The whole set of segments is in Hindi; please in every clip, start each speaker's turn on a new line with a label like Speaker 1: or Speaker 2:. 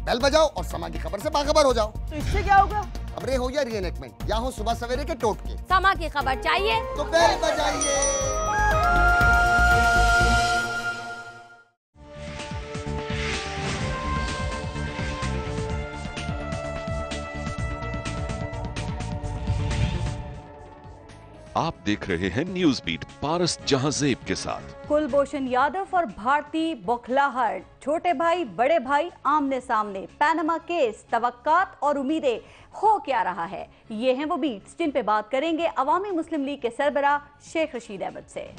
Speaker 1: बेल बजाओ और समा की खबर से बाखबर हो जाओ।
Speaker 2: तो इससे क्या होगा?
Speaker 1: खबरें हो या रीएनेक्टमेंट या हो सुबह सवेरे के टोटके,
Speaker 3: समा की खबर चाहिए
Speaker 1: तो बेल बजाइए।
Speaker 4: आप देख रहे हैं न्यूज बीट पारस जहांजेब के साथ।
Speaker 2: कुलभूषण यादव और भारती बौखलाहट, छोटे भाई बड़े भाई आमने सामने, पैनामा केस, तवक्कात और उम्मीदें, हो क्या रहा है? ये हैं वो बीट्स जिन पे बात करेंगे अवामी मुस्लिम लीग के सरबराह शेख रशीद अहमद से।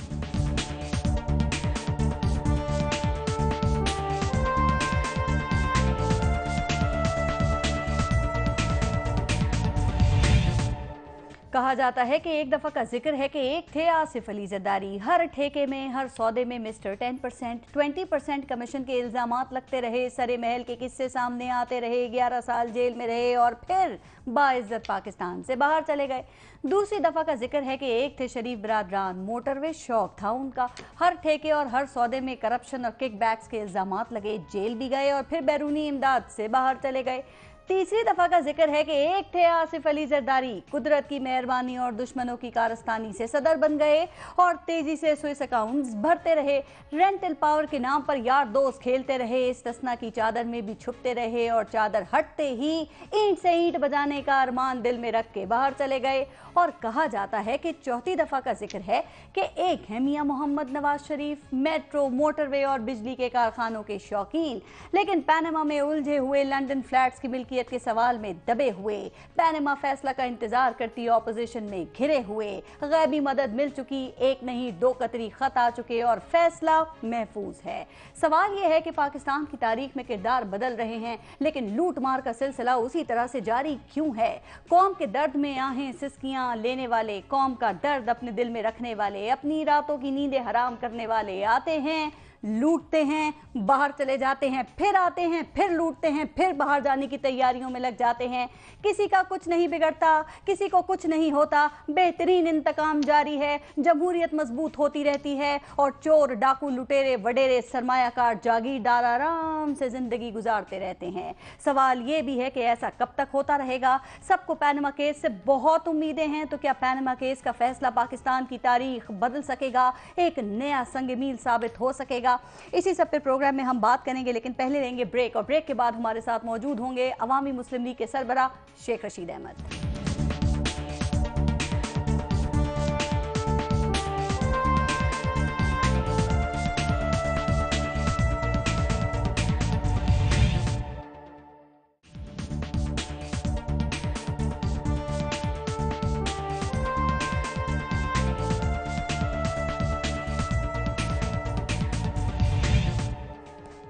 Speaker 2: कहा जाता है कि एक दफा का जिक्र है कि एक थे आसिफ अली जरदारी, हर ठेके में हर सौदे में मिस्टर 10%, 20% कमीशन के इल्जामात लगते रहे, सरे महल के किस्से सामने आते रहे, 11 साल जेल में रहे और फिर बाइज्जत पाकिस्तान से बाहर चले गए। दूसरी दफा का जिक्र है कि एक थे शरीफ बरादरान, मोटरवे शौक था उनका, हर ठेके और हर सौदे में करप्शन और किकबैक्स के इल्जामात लगे, जेल भी गए और फिर बैरूनी इमदाद से बाहर चले गए। तीसरी दफा का जिक्र है कि एक थे आसिफ अली जरदारी, कुदरत की मेहरबानी और दुश्मनों की कारस्तानी से सदर बन गए और तेजी से स्विस अकाउंट्स भरते रहे, रेंटल पावर के नाम पर यार दोस्त खेलते रहे, इस्तिस्ना की चादर में भी छुपते रहे और चादर हटते ही ईंट से ईंट बजाने का अरमान दिल में रख के बाहर चले गए। और कहा जाता है कि चौथी दफा का जिक्र है कि एक है मियां मोहम्मद नवाज शरीफ, मेट्रो, मोटरवे और बिजली के कारखानों के शौकीन, लेकिन पैनामा में उलझे हुए, लंदन फ्लैट्स की मिल्कियत के सवाल में दबे हुए, पैनामा फैसला का इंतजार करती ऑपोजिशन में घिरे हुए, गैबी मदद मिल चुकी, एक नहीं दो कतरी खत आ चुके और फैसला महफूज है। सवाल यह है कि पाकिस्तान की तारीख में किरदार बदल रहे हैं, लेकिन लूट मार का सिलसिला उसी तरह से जारी क्यों है? कौम के दर्द में आहें सिसकियां लेने वाले, कौम का दर्द अपने दिल में रखने वाले, अपनी रातों की नींदें हराम करने वाले आते हैं, लूटते हैं, बाहर चले जाते हैं, फिर आते हैं, फिर लूटते हैं, फिर बाहर जाने की तैयारियों में लग जाते हैं। किसी का कुछ नहीं बिगड़ता, किसी को कुछ नहीं होता, बेहतरीन इंतकाम जारी है, जमहूरियत मजबूत होती रहती है और चोर, डाकू, लुटेरे, वडेरे, सरमायाकार, जागीरदार आराम से जिंदगी गुजारते रहते हैं। सवाल ये भी है कि ऐसा कब तक होता रहेगा? सबको पैनामा केस से बहुत उम्मीदें हैं, तो क्या पैनामा केस का फैसला पाकिस्तान की तारीख बदल सकेगा, एक नया संग मील साबित हो सकेगा? इसी सब पे प्रोग्राम में हम बात करेंगे, लेकिन पहले लेंगे ब्रेक और ब्रेक के बाद हमारे साथ मौजूद होंगे अवामी मुस्लिम लीग के सरबराह शेख रशीद अहमद।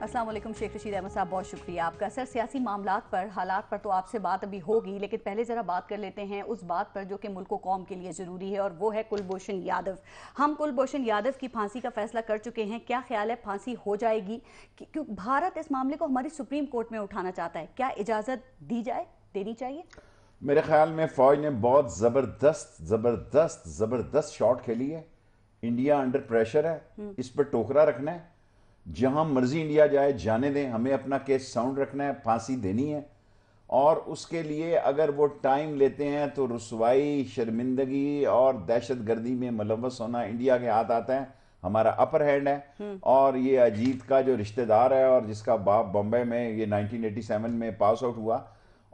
Speaker 2: अस्सलाम वालेकुम शेख रशीद अहमद साहब, बहुत शुक्रिया आपका। सर, सियासी मामलात पर, हालात पर तो आपसे बात अभी होगी, लेकिन पहले ज़रा बात कर लेते हैं उस बात पर जो कि मुल्क व कौम के लिए ज़रूरी है, और वो है कुलभूषण यादव। हम कुलभूषण यादव की फांसी का फैसला कर चुके हैं। क्या ख्याल है, फांसी हो जाएगी? क्योंकि भारत इस मामले को हमारी सुप्रीम कोर्ट में उठाना चाहता है, क्या इजाज़त दी जाए, देनी चाहिए?
Speaker 5: मेरे ख्याल में फ़ौज ने बहुत ज़बरदस्त शॉट खेली है। इंडिया अंडर प्रेशर है, इस पर टोकरा रखना है, जहां मर्जी इंडिया जाए जाने दें, हमें अपना केस साउंड रखना है, फांसी देनी है। और उसके लिए अगर वो टाइम लेते हैं तो रुसवाई, शर्मिंदगी और दहशतगर्दी में मुलव्वस होना इंडिया के हाथ आता है। हमारा अपर हैंड है। और ये अजीत का जो रिश्तेदार है और जिसका बाप बॉम्बे में ये 1987 में पास आउट हुआ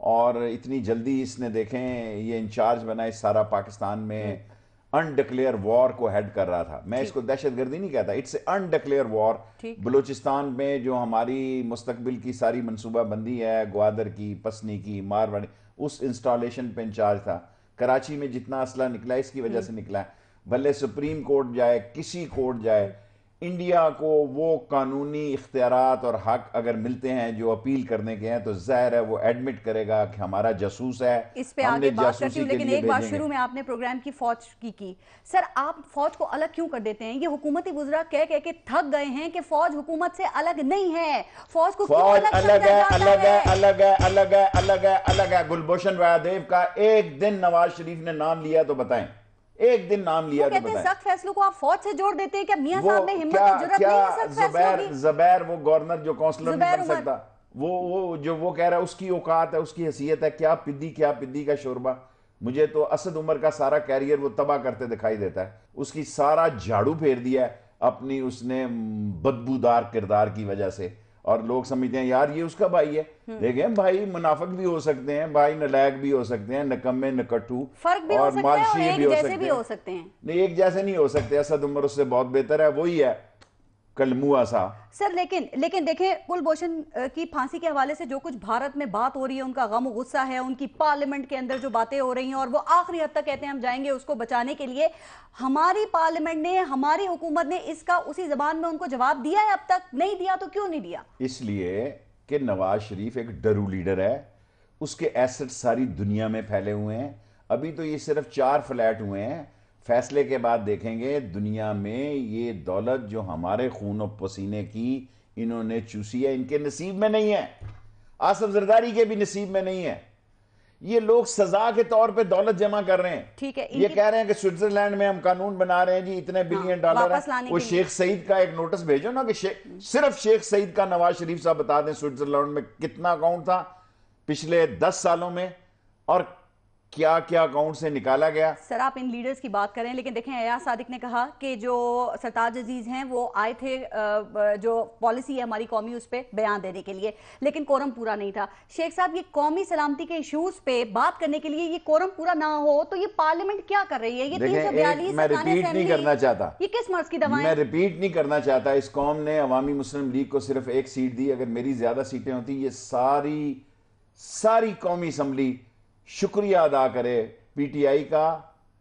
Speaker 5: और इतनी जल्दी इसने देखें ये इंचार्ज बना इस सारा पाकिस्तान में अनडिक्लेयर वॉर को हेड कर रहा था। मैं इसको दहशतगर्दी नहीं कहता, इट्स अनडिक्लेयर वॉर। बलूचिस्तान में जो हमारी मुस्तकबिल की सारी मनसूबाबंदी है, ग्वादर की, पसनी की, मारवाड़ी, उस इंस्टॉलेशन पे इंचार्ज था। कराची में जितना असला निकला इसकी वजह से निकला है। भले सुप्रीम कोर्ट जाए, किसी कोर्ट जाए, इंडिया को वो कानूनी इख्तियारात और हक अगर मिलते हैं जो अपील करने के हैं, तो जाहिर है वो एडमिट करेगा कि हमारा जासूस है।
Speaker 2: इस पे आगे बात करती हूँ, लेकिन एक बात, शुरू में आपने प्रोग्राम की फौज की सर, आप फौज को अलग क्यों कर देते हैं? ये हुकूमती वुज़रा कह के थक गए हैं कि फौज हुकूमत से अलग नहीं है। फौज को
Speaker 5: अलग है। गुलभूषण यादव का एक दिन नवाज शरीफ ने नाम लिया तो बताएं, एक दिन नाम लिया तो बताएं।
Speaker 2: सख्त फैसलों को आप फौज से जोड़ देते हैं, क्या मियां साहब में हिम्मत की जरूरत नहीं है सख्त फैसलों की?
Speaker 5: ज़ुबैर वो गवर्नर जो काउंसलर नहीं बन सकता, वो जो वो कह रहा है उसकी औकात है, उसकी हैसियत है, क्या पिद्दी का शोरबा। मुझे तो असद उमर का सारा कैरियर वो तबाह करते दिखाई देता है। उसकी सारा झाड़ू फेर दिया है अपनी उसने बदबूदार किरदार की वजह से, और लोग समझते हैं यार ये उसका भाई है। देखें भाई मुनाफिक भी हो सकते हैं, भाई नलायक भी हो सकते हैं, नकम्मे नकट्टू
Speaker 2: फर्क भी हो सकता है और एक जैसे भी हो सकते हैं।
Speaker 5: नहीं, एक जैसे नहीं हो सकते। असद उमर उससे बहुत बेहतर है, वही है कलमुआ सा।
Speaker 2: सर लेकिन देखें, कुलभूषण की फांसी के हवाले से जो कुछ भारत में बात हो रही है, उनका गम गुस्सा है, उनकी पार्लियामेंट के अंदर जो बातें हो रही हैं, और वो आखिरी हद तक कहते हैं हम जाएंगे उसको बचाने के लिए। हमारी पार्लियामेंट ने, हमारी हुकूमत ने इसका उसी जबान में उनको जवाब दिया है? अब तक नहीं दिया तो क्यों नहीं दिया?
Speaker 5: इसलिए कि नवाज शरीफ एक डरू लीडर है, उसके एसेट सारी दुनिया में फैले हुए हैं। अभी तो ये सिर्फ 4 फ्लैट हुए हैं, फैसले के बाद देखेंगे दुनिया में ये दौलत जो हमारे खून और पसीने की इन्होंने चूसी है, इनके नसीब में नहीं है, आसिफ जरदारी के भी नसीब में नहीं है। ये लोग सजा के तौर पे दौलत जमा कर रहे हैं।
Speaker 2: ठीक है,
Speaker 5: ये कह रहे हैं कि स्विट्जरलैंड में हम कानून बना रहे हैं जी, इतने बिलियन डॉलर है। वो शेख सईद का एक नोटिस भेजो ना कि सिर्फ शेख सईद का नवाज शरीफ साहब बता दें स्विट्जरलैंड में कितना अकाउंट था पिछले 10 सालों में, और क्या क्या अकाउंट से निकाला गया।
Speaker 2: सर आप इन लीडर्स की बात करें, लेकिन देखें अयाज सादिक ने कहा कि जो सरताज अजीज हैं वो आए थे जो पॉलिसी है हमारी कौमी उस पर बयान देने के लिए, लेकिन कोरम पूरा नहीं था। शेख साहब, ये कौमी सलामती के इश्यूज पे बात करने के लिए ये कोरम पूरा ना हो तो ये पार्लियामेंट क्या कर रही है? ये 342
Speaker 5: मैं रिपीट नहीं करना चाहता,
Speaker 2: ये किस मर्ज की दवाएं?
Speaker 5: मैं रिपीट नहीं करना चाहता। इस कौम ने अवामी मुस्लिम लीग को सिर्फ 1 सीट दी। अगर मेरी ज्यादा सीटें होती, ये सारी कौमी असम्बली शुक्रिया अदा करे पीटीआई का,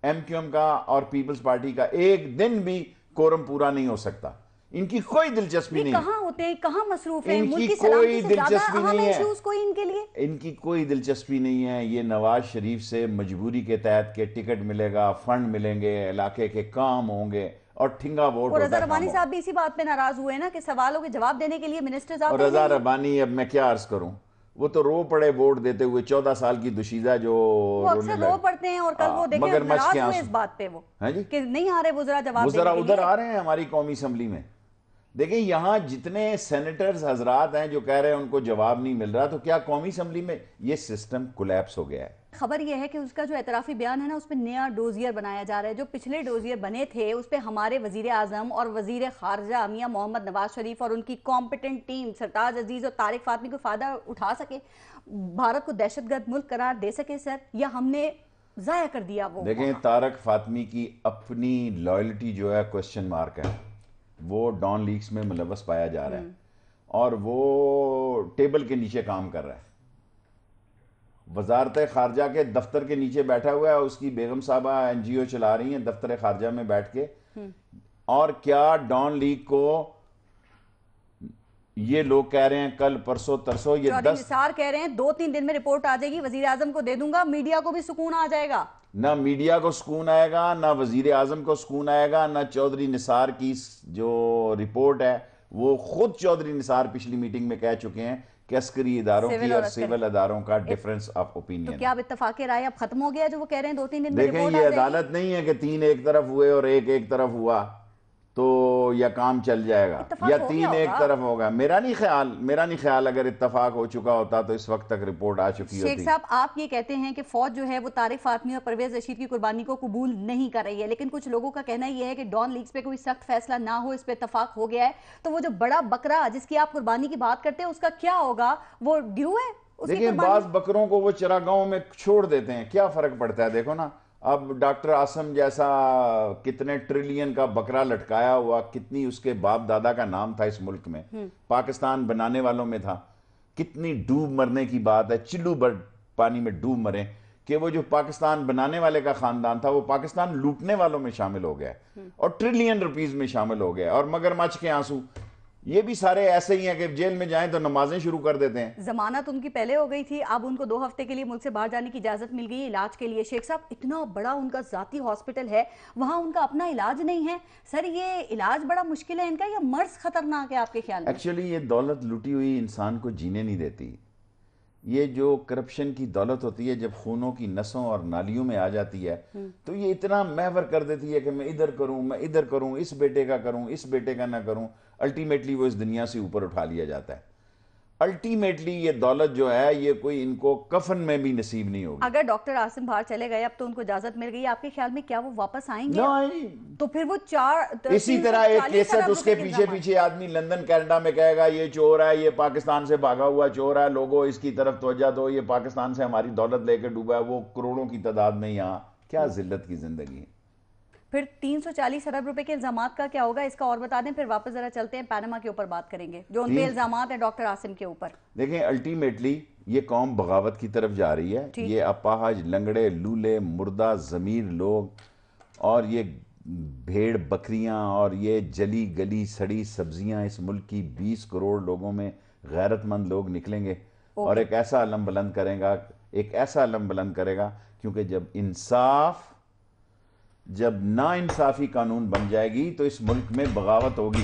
Speaker 5: एमक्यूएम का और पीपल्स पार्टी का। एक दिन भी कोरम पूरा नहीं हो सकता। इनकी कोई दिलचस्पी नहीं।
Speaker 2: कहां होते हैं, कहां मसरूफ है,
Speaker 5: इनकी कोई दिलचस्पी नहीं है,
Speaker 2: कोई इनके लिए
Speaker 5: इनकी कोई दिलचस्पी नहीं है। ये नवाज शरीफ से मजबूरी के तहत के टिकट मिलेगा, फंड मिलेंगे, इलाके के काम होंगे और ठिंगा वोट।
Speaker 2: और रजा रबानी साहब भी इसी बात पे नाराज हुए ना कि सवालों के जवाब देने के लिए मिनिस्टर्स आते हैं।
Speaker 5: और रजा रबानी, अब मैं क्या अर्ज करूं, वो तो रो पड़े वोट देते हुए। 14 साल की दुशीदा जो
Speaker 2: अक्सर रो पड़ते हैं, और कल वो देखें नाराज हुए इस बात पे वो कि नहीं आ रहे वो जरा जवाब देने के लिए।
Speaker 5: उधर आ रहे हैं हमारी कौमी असम्बली में। देखिए यहां जितने सेनेटर्स हजरात हैं जो कह रहे हैं उनको जवाब नहीं मिल रहा, तो क्या कौमी असम्बली में ये सिस्टम कोलैप्स हो गया है?
Speaker 2: खबर यह है कि उसका जो एतराफी बयान है ना, उस पर नया डोजियर बनाया जा रहा है। जो पिछले डोजियर बने थे उस पर हमारे वजीर आजम और वजीर खारजा मियां मोहम्मद नवाज शरीफ और उनकी कॉम्पिटेंट टीम सरताज अजीज और तारिक फातमी को फायदा उठा सके, भारत को दहशतगर्द मुल्क करार दे सके सर, या हमने जाया कर दिया वो?
Speaker 5: देखें, तारिक फातमी की अपनी लॉयल्टी जो है क्वेश्चन मार्क है। वो डॉन लीक्स में मुलव्वस पाया जा रहा है और वो टेबल के नीचे काम कर रहा है। वजारत खारजा के दफ्तर के नीचे बैठा हुआ है, उसकी बेगम साहबा एनजीओ चला रही हैं दफ्तर खारजा में बैठ के। और क्या डॉन लीग को ये लोग कह रहे हैं कल परसों तरसों, ये 10
Speaker 2: निसार कह रहे हैं 2-3 दिन में रिपोर्ट आ जाएगी, वजीर आजम को दे दूंगा, मीडिया को भी सुकून आ जाएगा।
Speaker 5: ना मीडिया को सुकून आएगा, ना वजीर आजम को सुकून आएगा, ना चौधरी निसार की जो रिपोर्ट है। वो खुद चौधरी निसार पिछली मीटिंग में कह चुके हैं कि अस्करी इदारों की और सिविल इदारों का डिफरेंस ऑफ ओपिनियन।
Speaker 2: तो क्या अब इत्तफाक राय अब खत्म हो गया जो वो कह रहे हैं 2-3 दिन में
Speaker 5: रिपोर्ट आ जाएगी? देखें, ये अदालत नहीं है कि 3 एक तरफ हुए और एक तरफ हुआ तो या काम चल जाएगा या 3 एक तरफ होगा। मेरा नहीं ख्याल अगर इत्तफाक हो चुका होता तो इस वक्त तक रिपोर्ट आ चुकी होती।
Speaker 2: शेख साहब, आप ये कहते हैं कि फौज जो है वो तारिक फातमी और परवेज रशीद की कुर्बानी को कबूल नहीं कर रही है, लेकिन कुछ लोगों का कहना यह है कि डॉन लीग्स पे कोई सख्त फैसला ना हो, इस पे इत्तफाक हो गया है, तो वो जो बड़ा बकरा जिसकी आप कुर्बानी की बात करते हैं उसका क्या होगा? वो ड्यू है?
Speaker 5: देखिए, बाज बकरों को वो चरागाहों में छोड़ देते हैं, क्या फर्क पड़ता है? देखो ना, अब डॉक्टर आसम जैसा कितने ट्रिलियन का बकरा लटकाया हुआ, कितनी उसके बाप दादा का नाम था इस मुल्क में, पाकिस्तान बनाने वालों में था। कितनी डूब मरने की बात है, चिल्लू भर पानी में डूब मरे कि वो जो पाकिस्तान बनाने वाले का खानदान था वो पाकिस्तान लूटने वालों में शामिल हो गया और ट्रिलियन रुपीस में शामिल हो गया। और मगरमच्छ के आंसू, ये भी सारे ऐसे ही हैं कि जेल में जाएं तो नमाजें शुरू कर देते हैं।
Speaker 2: जमानत उनकी पहले हो गई थी, अब उनको 2 हफ्ते के लिए मुल्क से बाहर जाने की इजाजत मिल गई इलाज के लिए। शेख साहब, इतना बड़ा उनका जाती हॉस्पिटल है, वहां उनका अपना इलाज नहीं है। सर, ये इलाज बड़ा मुश्किल है इनका, या मर्ज खतरनाक है आपके ख्याल में?
Speaker 5: एक्चुअली ये दौलत लूटी हुई इंसान को जीने नहीं देती। ये जो करप्शन की दौलत होती है, जब खूनों की नसों और नालियों में आ जाती है तो ये इतना महवर कर देती है कि मैं इधर करूं, इस बेटे का करूं, इस बेटे का ना करूं। अल्टीमेटली वो इस दुनिया से ऊपर उठा लिया जाता है। अल्टीमेटली ये दौलत जो है ये कोई इनको कफन में भी नसीब नहीं होगी।
Speaker 2: अगर डॉक्टर आसिम बाहर चले गए, अब तो उनको इजाजत मिल गई, आपके ख्याल में क्या वो वापस आएंगे?
Speaker 5: नहीं,
Speaker 2: तो फिर वो
Speaker 5: इसी तरह एक केसत उसके पीछे पीछे आदमी लंदन कनाडा में कहेगा ये चोर है, ये पाकिस्तान से भागा हुआ चोर है, लोगों इसकी तरफ तवज्जो दो, ये पाकिस्तान से हमारी दौलत लेकर डूबा है, वो करोड़ों की तादाद में यहाँ, क्या जिल्लत की जिंदगी है।
Speaker 2: फिर 340 अरब रुपए के इल्जामात का क्या होगा, इसका और बता दें, फिर वापस जरा चलते हैं पनामा के ऊपर बात करेंगे, जो उन पे इल्जामात है डॉक्टर आसिम के ऊपर।
Speaker 5: देखें, अल्टीमेटली ये कौम बगावत की तरफ जा रही है। ये अपाहज, लंगड़े, लूले, मुर्दा ज़मीर लोग और ये भेड़ बकरियां और ये जली गली सड़ी सब्जियां, इस मुल्क की 20 करोड़ लोगों में गैरतमंद लोग निकलेंगे और एक ऐसा अलम बुलंद करेगा, एक ऐसा अलम बुलंद करेगा, क्योंकि जब नाइंसाफी कानून बन जाएगी तो इस मुल्क में बगावत होगी,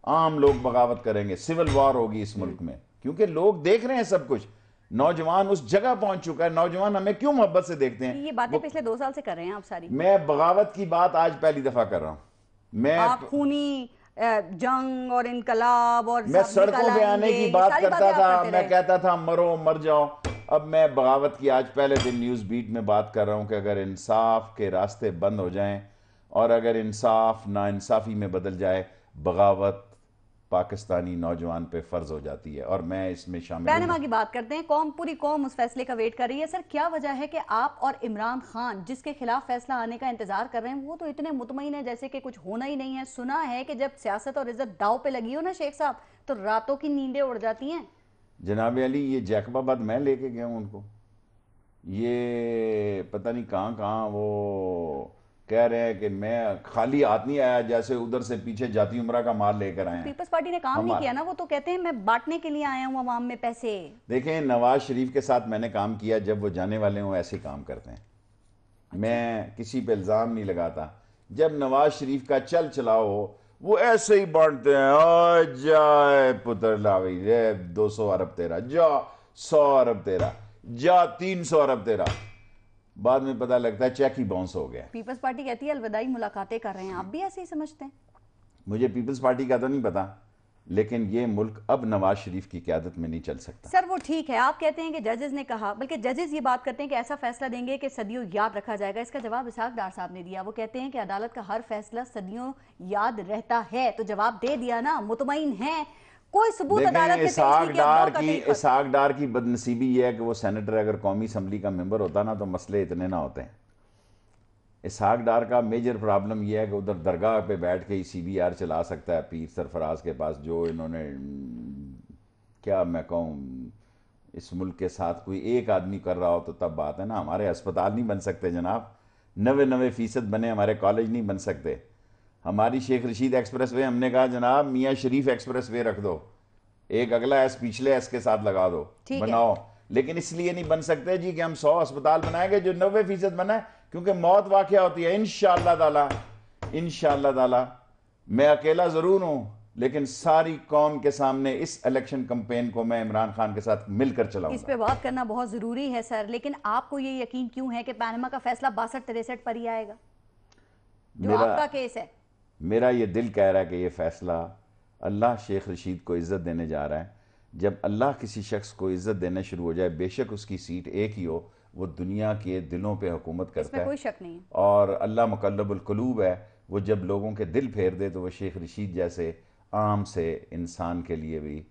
Speaker 5: आम लोग बगावत करेंगे, सिविल वॉर होगी इस मुल्क में, क्योंकि लोग देख रहे हैं सब कुछ। नौजवान उस जगह पहुंच चुका है। नौजवान हमें क्यों मोहब्बत से देखते हैं?
Speaker 2: ये बातें पिछले 2 साल से कर रहे हैं आप सारी।
Speaker 5: मैं बगावत की बात आज पहली दफा कर रहा हूं। मैं
Speaker 2: आप खूनी जंग और इनकलाब और
Speaker 5: मैं सड़कों पे आने की बात करता था, मैं कहता था मरो मर जाओ। अब मैं बगावत की आज पहले दिन न्यूज़ बीट में बात कर रहा हूं कि अगर इंसाफ के रास्ते बंद हो जाएं और अगर इंसाफ नाइंसाफी में बदल जाए, बगावत पाकिस्तानी नौजवान पे फर्ज हो जाती है और मैं इसमें शामिल हूं।
Speaker 2: पनामा की बात करते हैं। पूरी कौम उस फैसले का वेट कर रही है। सर, क्या वजह है कि आप और इमरान खान जिसके खिलाफ फैसला आने का इंतजार कर रहे हैं, वो तो इतने मुतमईन है जैसे कि कुछ होना ही नहीं है? सुना है कि जब सियासत और इज्जत दाव पे लगी हो ना शेख साहब, तो रातों की नींदें उड़ जाती हैं।
Speaker 5: जनाब अली, ये जैकबाबाद मैं लेके गया हूं उनको, ये पता नहीं कहाँ वो कह रहे हैं कि मैं खाली हाथ नहीं आया, जैसे उधर से पीछे जाती उम्रा का माल लेकर आए हैं।
Speaker 2: पीपल्स पार्टी ने काम नहीं किया ना, वो तो कहते हैं मैं बांटने के लिए आया हूं अवाम में पैसे।
Speaker 5: देखें, नवाज शरीफ के साथ मैंने काम किया, जब वो जाने वाले हों ऐसे काम करते हैं। मैं किसी पे इल्ज़ाम नहीं लगाता। जब नवाज शरीफ का चल चलाओ वो ऐसे ही बांटते हैं, जाए पुत्र लावी रे 200 अरब तेरा, जा 100 अरब तेरा, जा 300 अरब तेरा, बाद में पता लगता है चेक ही बाउंस हो गया।
Speaker 2: पीपल्स पार्टी कहती है अलविदाई मुलाकातें कर रहे हैं, आप भी ऐसे ही समझते हैं?
Speaker 5: मुझे पीपल्स पार्टी का तो नहीं पता, लेकिन ये मुल्क अब नवाज शरीफ की क़यादत में नहीं चल सकता।
Speaker 2: सर, वो ठीक है, आप कहते हैं कि जजेस ने कहा, बल्कि जजेस ये बात करते हैं कि ऐसा फैसला देंगे कि सदियों याद रखा जाएगा। इसका जवाब इसहाक डार साहब ने दिया। वो कहते हैं कि अदालत का हर फैसला सदियों याद रहता है। तो जवाब दे दिया ना, मुतमईन है, कोई सबूत अदालत के
Speaker 5: इसहाक डार की बदनसीबी यह है कि वो सेनेटर अगर कौमी असम्बली का मेंबर होता ना तो मसले इतने ना होते हैं। इसहाक डार का मेजर प्रॉब्लम यह है कि उधर दरगाह पे बैठ के ही CBR चला सकता है पीर सरफराज के पास, जो इन्होंने क्या मैं कहूँ इस मुल्क के साथ कोई एक आदमी कर रहा हो तो तब बात है ना। हमारे अस्पताल नहीं बन सकते जनाब, 99% बने, हमारे कॉलेज नहीं बन सकते। हमारी शेख रशीद एक्सप्रेस वे, हमने कहा जनाब मियाँ शरीफ एक्सप्रेस वे रख दो, एक अगला एस पिछले एस के साथ लगा दो, बनाओ। लेकिन इसलिए नहीं बन सकते जी कि हम 100 अस्पताल बनाएंगे, जो 90% बना है, क्योंकि मौत वाक़या होती है। इंशाअल्लाह ताला मैं अकेला ज़रूर हूँ, लेकिन सारी कौम के सामने इस इलेक्शन कैंपेन को मैं इमरान खान के साथ मिलकर चलाऊंगा।
Speaker 2: इस पे बात करना बहुत ज़रूरी है सर, लेकिन आपको ये यकीन क्यों है कि पनामा का फैसला 62-63 पर ही आएगा, जो आपका केस है?
Speaker 5: मेरा ये दिल कह रहा है कि ये फैसला अल्लाह शेख रशीद को इज्जत देने जा रहा है। जब अल्लाह किसी शख्स को इज्जत देना शुरू हो जाए, बेशक उसकी सीट एक ही हो, वो दुनिया के दिलों पे हुकूमत करता है,
Speaker 2: कोई शक नहीं है।
Speaker 5: और अल्लाह मुकल्लबुल कुलूब है, वो जब लोगों के दिल फेर दे तो वो शेख रशीद जैसे आम से इंसान के लिए भी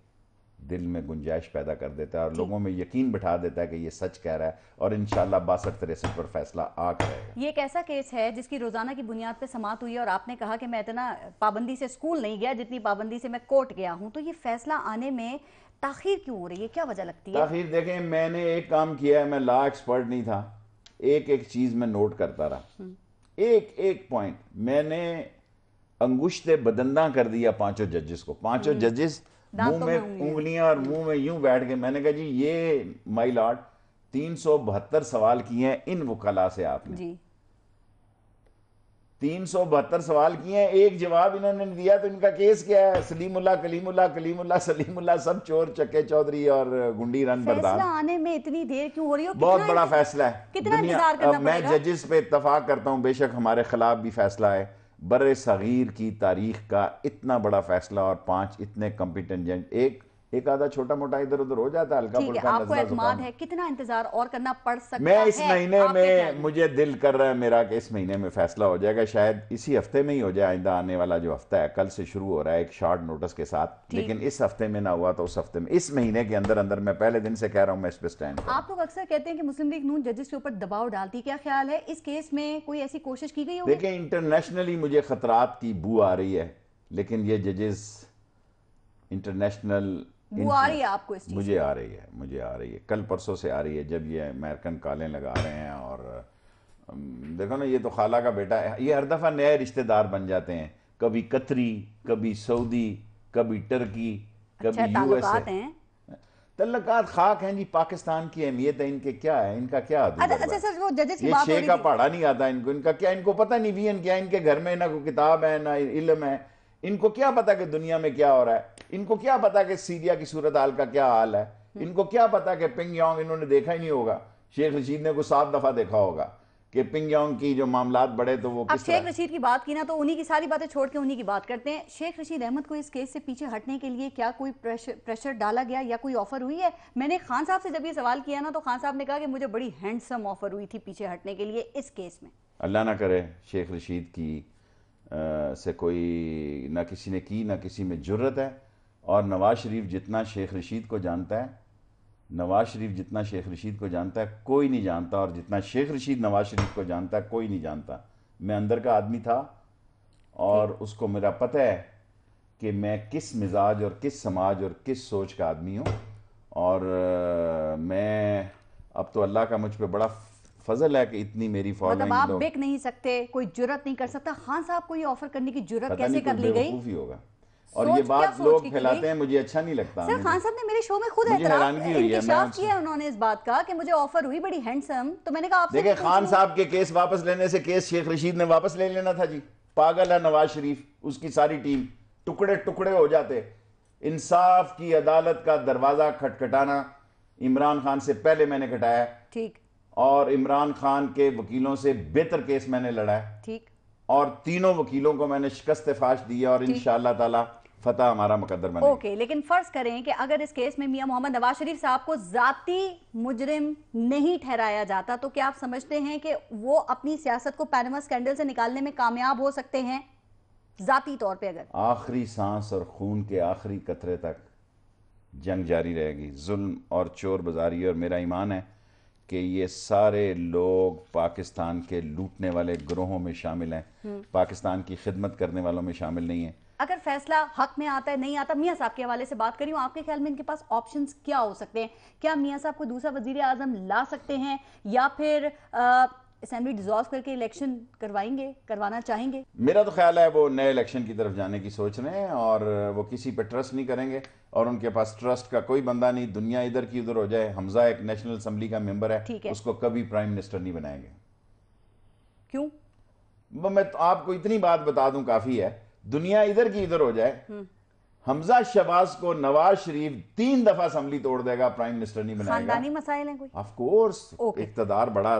Speaker 5: दिल में गुंजाइश पैदा कर देता है और लोगों में यकीन बिठा देता है कि ये सच कह रहा है, और इंशाल्लाह 62-63 पर फैसला आ करेगा।
Speaker 2: ये एक ऐसा केस है जिसकी रोजाना की बुनियाद पे समाअत हुई है, और आपने कहा कि मैं इतना पाबंदी से स्कूल नहीं गया जितनी पाबंदी से मैं कोर्ट गया हूँ, तो ये फैसला आने में ताखीर क्यों हो रही है, क्या वजह लगती है?
Speaker 5: ताखीर देखें, मैंने एक काम किया है, मैं लॉ एक्सपर्ट नहीं था, एक एक चीज में नोट करता रहा, एक एक पॉइंट मैंने अंगुश्ते बदंदा कर दिया पांचों जजेस को। पांचों जजेस मुंह में उंगलियां और मुंह में यूं बैठ के मैंने कहा जी ये माय लॉर्ड 372 सवाल किए हैं इन वकला से आपने जी। 372 सवाल किए हैं, एक जवाब इन्होंने नहीं दिया, तो इनका केस क्या है? सलीमुल्लाह कलीमुल्लाह कलीमुल्लाह सलीमुल्लाह, सब चोर चक्के चौधरी और गुंडी रन बरदार।
Speaker 2: आने में इतनी देर क्यों हो रही है?
Speaker 5: बहुत बड़ा फैसला है,
Speaker 2: कितना इंतजार करना
Speaker 5: मैं जजेस पे इत्तफाक करता हूं, बेशक हमारे खिलाफ भी फैसला है, बर्रे सगीर की तारीख का इतना बड़ा फैसला और 5 इतने कॉम्पिटेंट जज, एक एक आधा छोटा मोटा इधर उधर हो जाता है, हल्का
Speaker 2: ठीक है,
Speaker 5: फुल्का
Speaker 2: आपको
Speaker 5: नज़ला
Speaker 2: एतमाद
Speaker 5: जुकाम।
Speaker 2: है, कितना इंतजार और करना पड़ सकता है?
Speaker 5: मैं इस महीने
Speaker 2: आपके ख्याल
Speaker 5: में, मुझे दिल कर रहा है मेरा कि इस महीने में फैसला हो जाएगा, शायद इसी हफ्ते में ही हो जाए। आइंदा आने वाला जो हफ्ता है, कल से शुरू हो रहा है एक शॉर्ट नोटिस के साथ, लेकिन इस हफ्ते में ना हुआ तो उस हफ्ते में, इस महीने के अंदर अंदर, मैं पहले दिन से कह रहा हूं मैं इस पे स्टैंड करूं।
Speaker 2: आप लोग अक्सर कहते हैं कि मुस्लिम लीग नून जजेस के ऊपर दबाव डालती है, क्या ख्याल है इस केस में कोई ऐसी कोशिश की गई होगी?
Speaker 5: देखिए, इंटरनेशनली मुझे खतरात की बू आ रही है, लेकिन ये जजेस इंटरनेशनल
Speaker 2: बू आ रही है आपको इस चीज?
Speaker 5: मुझे आ रही है, मुझे आ रही है, कल परसों से आ रही है, जब ये अमेरिकन कालें लगा रहे हैं। और देखो ना, ये तो खाला का बेटा है, ये हर दफ़ा नए रिश्तेदार बन जाते हैं, कभी कतरी, कभी सऊदी, कभी टर्की, कभी
Speaker 2: ताल्लुकात
Speaker 5: यूएसए।
Speaker 2: हैं।
Speaker 5: तल्लुकात खाक हैं जी, पाकिस्तान की अहमियत है, इनके क्या है, इनका क्या
Speaker 2: अच्छा सर, वो जजेस की
Speaker 5: ये
Speaker 2: बात हो
Speaker 5: शेख
Speaker 2: रही
Speaker 5: का
Speaker 2: थी।
Speaker 5: पहाड़ा नहीं आता इनको, इनका क्या, इनको पता नहीं वीएन क्या, इनके घर में ना कोई किताब है ना इल्म है, इनको क्या पता कि दुनिया में क्या हो रहा है, इनको क्या पता कि सीरिया की सूरत हाल का क्या हाल है, इनको क्या पता कि पिंगयांग इन्होंने देखा ही नहीं होगा। शेख रशीद ने कुछ 7 दफा देखा होगा कि पिंगयांग की जो मामलात बढ़े तो वो
Speaker 2: अब
Speaker 5: किस
Speaker 2: शेख
Speaker 5: तरह।
Speaker 2: रशीद की बात की ना, तो उन्हीं की सारी बातें छोड़ के उन्हीं की बात करते हैं। शेख रशीद अहमद को इस केस से पीछे हटने के लिए क्या कोई प्रेशर डाला गया या कोई ऑफर हुई है? मैंने खान साहब से जब ये सवाल किया ना, तो खान साहब ने कहा कि मुझे बड़ी हैंडसम ऑफर हुई थी पीछे हटने के लिए इस केस में।
Speaker 5: अल्लाह ना करे शेख रशीद की से कोई ना किसी ने की, ना किसी में जुर्रत है। और नवाज शरीफ जितना शेख रशीद को जानता है, नवाज शरीफ जितना शेख रशीद को जानता है कोई नहीं जानता, और जितना शेख रशीद नवाज शरीफ को जानता है कोई नहीं जानता। मैं अंदर का आदमी था और उसको मेरा पता है कि मैं किस मिजाज और किस समाज और किस सोच का आदमी हूँ। और मैं अब तो अल्लाह का मुझ पे बड़ा फजल है कि इतनी मेरी
Speaker 2: मतलब
Speaker 5: फॉलोइंग
Speaker 2: आप
Speaker 5: लोग,
Speaker 2: बिक नहीं सकते, कोई जुर्रत नहीं कर सकता। खान साहब को ये ऑफर करने की जुर्रत
Speaker 5: पता
Speaker 2: कैसे
Speaker 5: नहीं
Speaker 2: कर
Speaker 5: कोई
Speaker 2: ली गई?
Speaker 5: बेवकूफ़ी होगा। और
Speaker 2: सोच
Speaker 5: ये
Speaker 2: क्या
Speaker 5: बात
Speaker 2: सोच
Speaker 5: लोग
Speaker 2: की
Speaker 5: फैलाते
Speaker 2: गई?
Speaker 5: हैं, मुझे अच्छा नहीं लगता।
Speaker 2: सर खान साहब ने मेरे शो में खुद
Speaker 5: मुझे हैरानगी हुई है,
Speaker 2: इंकिशाफ
Speaker 5: मैं
Speaker 2: किया है उन्होंने इस बात का कि मुझे ऑफर हुई बड़ी हैंडसम। तो मैंने कहा आपसे
Speaker 5: देखिए,
Speaker 2: तो
Speaker 5: खान
Speaker 2: पूछूं।
Speaker 5: साहब के केस वापस लेने से केस शेख रशीद ने वापस ले लेना था जी। पागल है नवाज शरीफ, उसकी सारी टीम, टुकड़े टुकड़े हो जाते। इंसाफ की अदालत का दरवाजा खटखटाना इमरान खान से पहले मैंने खटाया,
Speaker 2: ठीक
Speaker 5: और इमरान खान के वकीलों से बेहतर केस मैंने लड़ा है,
Speaker 2: ठीक।
Speaker 5: और तीनों वकीलों को मैंने शिकस्त फाश दी है, और इंशाअल्लाह ताला फतह हमारा मुकद्दर बनेगा।
Speaker 2: ओके, लेकिन फर्ज करें कि अगर इस केस में मियां मोहम्मद नवाज शरीफ साहब को जाती मुजरिम नहीं ठहराया जाता, तो क्या आप समझते हैं कि वो अपनी सियासत को पैनामा स्कैंडल से निकालने में कामयाब हो सकते हैं जाती तौर पे? अगर
Speaker 5: आखिरी सांस और खून के आखिरी कतरे तक जंग जारी रहेगी जुल्म और चोर बाजारी। और मेरा ईमान है कि ये सारे लोग पाकिस्तान के लूटने वाले ग्रोहों में शामिल हैं, पाकिस्तान की खिदमत करने वालों में शामिल नहीं है।
Speaker 2: अगर फैसला हक में आता है, नहीं आता, मियां साहब के हवाले से बात करी हूं, आपके ख्याल में इनके पास ऑप्शंस क्या हो सकते हैं? क्या मियां साहब को दूसरा वजीर आजम ला सकते हैं, या फिर असेंबली डिसॉल्व करके इलेक्शन करवाना चाहेंगे?
Speaker 5: मेरा तो ख्याल है वो नए इलेक्शन की तरफ जाने की सोच रहे हैं, और वो किसी पे ट्रस्ट नहीं करेंगे, और उनके पास ट्रस्ट का कोई बंदा नहीं। दुनिया इधर की उधर हो जाए, हमजा एक नेशनल असेंबली का मेंबर है, उसको कभी प्राइम मिनिस्टर नहीं बनाएंगे।
Speaker 2: क्यों?
Speaker 5: मैं तो आपको इतनी बात बता दूं, काफी है। दुनिया इधर की इधर हो जाए, हमजा शहबाज को नवाज शरीफ 3 दफा असेंबली तोड़ देगा, प्राइम मिनिस्टर नहीं बनाएगा।
Speaker 2: खानदानी मसाइल हैं कोई?
Speaker 5: ऑफ कोर्स, इक्तदार बड़ा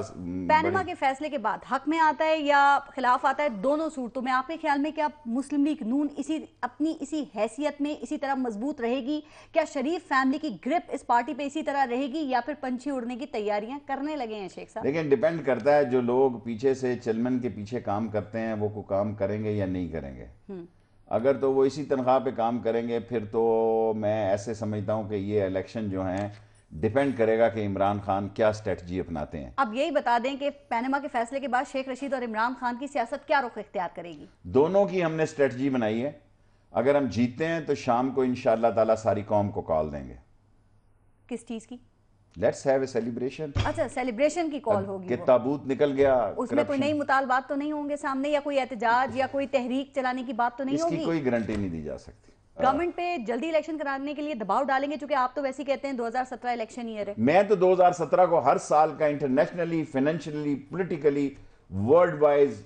Speaker 2: पैनामा के फैसले के बाद हक में आता है या खिलाफ आता है, दोनों सूरतों में आपके ख्याल में क्या मुस्लिम लीग नून इसी हैसियत में इसी तरह मजबूत रहेगी? क्या शरीफ फैमिली की ग्रिप इस पार्टी पे इसी तरह रहेगी, या फिर पंछी उड़ने की तैयारियां करने लगे हैं शेख साहब?
Speaker 5: लेकिन डिपेंड करता है, जो लोग पीछे से चलमन के पीछे काम करते हैं वो को काम करेंगे या नहीं करेंगे। अगर तो वो इसी तनख्वाह पे काम करेंगे, फिर तो मैं ऐसे समझता हूं कि ये इलेक्शन जो हैं डिपेंड करेगा कि इमरान खान क्या स्ट्रेटजी अपनाते हैं।
Speaker 2: अब यही बता दें कि पैनामा के फैसले के बाद शेख रशीद और इमरान खान की सियासत क्या रुख इख्तियार करेगी?
Speaker 5: दोनों की हमने स्ट्रेटजी बनाई है। अगर हम जीतते हैं तो शाम को इंशाअल्लाह ताला सारी कौम को कॉल देंगे।
Speaker 2: किस चीज की?
Speaker 5: Let's have a celebration.
Speaker 2: अच्छा, सेलिब्रेशन की कॉल होगी।
Speaker 5: कि ताबूत निकल गया,
Speaker 2: उसमें कोई नई मुतालबात तो नहीं होंगे सामने, या कोई एहतजाज या कोई तहरीक चलाने की बात तो नहीं होगी?
Speaker 5: इसकी कोई गारंटी नहीं दी जा सकती।
Speaker 2: गवर्नमेंट पे जल्दी इलेक्शन कराने के लिए दबाव डालेंगे, क्योंकि आप तो वैसे ही कहते हैं 2017 इलेक्शन ईयर है।
Speaker 5: मैं तो 2017 को हर साल का internationally, financially, politically, world wise,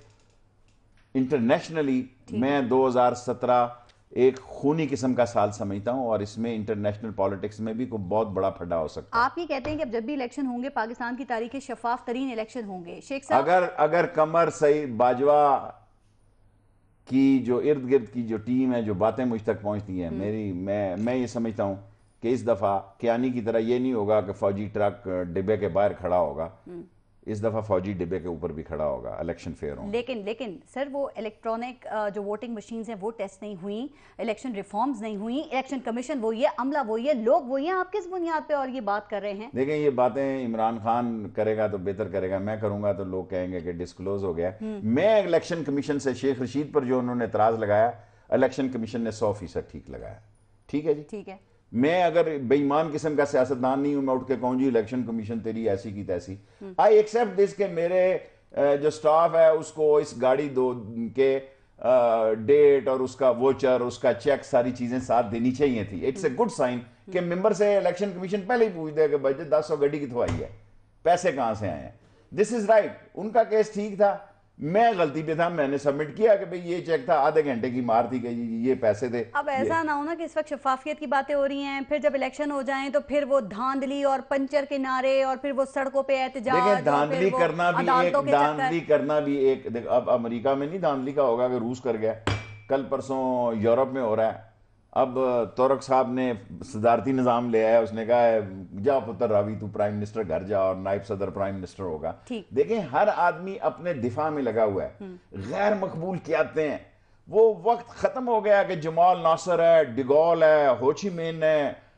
Speaker 5: internationally, मैं 2017 एक खूनी किस्म का साल समझता हूं, और इसमें इंटरनेशनल पॉलिटिक्स में भी कोई बहुत बड़ा फड्डा हो सकता है।
Speaker 2: आप ये कहते हैं कि अब जब भी इलेक्शन होंगे पाकिस्तान की तारीख शफाफ तरीन इलेक्शन होंगे। शेख साहब,
Speaker 5: अगर कमर सही बाजवा की जो इर्द गिर्द की जो टीम है, जो बातें मुझ तक पहुंचती हैं, मैं ये समझता हूं कि इस दफ़ा कियानी की तरह ये नहीं होगा कि फौजी ट्रक डिब्बे के बाहर खड़ा होगा, इस दफ़ा फौजी डिब्बे के ऊपर भी खड़ा होगा, इलेक्शन फेयर होगा।
Speaker 2: लेकिन सर वो इलेक्ट्रॉनिक जो वोटिंग मशीन्स हैं वो टेस्ट नहीं हुई, इलेक्शन रिफॉर्म्स नहीं हुई, इलेक्शन कमीशन वही है, अमला वही है, लोग वही हैं, आप किस बुनियाद पे और ये बात कर रहे हैं?
Speaker 5: देखें, ये बातें इमरान खान करेगा तो बेहतर करेगा, मैं करूंगा तो लोग कहेंगे कि डिस्क्लोज हो गया। मैं इलेक्शन कमीशन से शेख रशीद पर जो उन्होंने एतराज़ लगाया, इलेक्शन कमीशन ने 100% ठीक लगाया। ठीक है जी, ठीक है। मैं अगर बेईमान किस्म का सियासतदान नहीं हूं, मैं उठ के कहूं जी इलेक्शन कमीशन तेरी ऐसी की तैसी, आई एक्सेप्ट दिस के मेरे जो स्टाफ है उसको इस गाड़ी दो के डेट और उसका वोचर, उसका चेक, सारी चीजें साथ देनी चाहिए थी। इट्स ए गुड साइन कि मेंबर से इलेक्शन कमीशन पहले ही पूछ दे कि भाई 10 गाड़ी कितों आई है, पैसे कहां से आए हैं। दिस इज राइट, उनका केस ठीक था, मैं गलती पे था, मैंने सबमिट किया कि भाई ये चेक था, आधे घंटे की मार थी कि ये पैसे थे।
Speaker 2: अब ऐसा ना हो ना कि इस वक्त शफाफियत की बातें हो रही हैं, फिर जब इलेक्शन हो जाएं तो फिर वो धांधली और पंचर के नारे और फिर वो सड़कों पे एहतजाज।
Speaker 5: देखिए, धांधली करना भी एक अब अमेरिका में नहीं धांधली का होगा कि रूस कर गया, कल परसों यूरोप में हो रहा है। अब तुर्क साहब ने सदारती निज़ाम ले आया, उसने कहा है जा पुत्र रावी तू प्राइम मिनिस्टर घर जा और नायब सदर प्राइम मिनिस्टर होगा। देखें, हर आदमी अपने दिफा में लगा हुआ है, गैर मकबूल कियाते हैं। वो वक्त खत्म हो गया कि जमाल नासर है, डिगोल है, होची मिन है,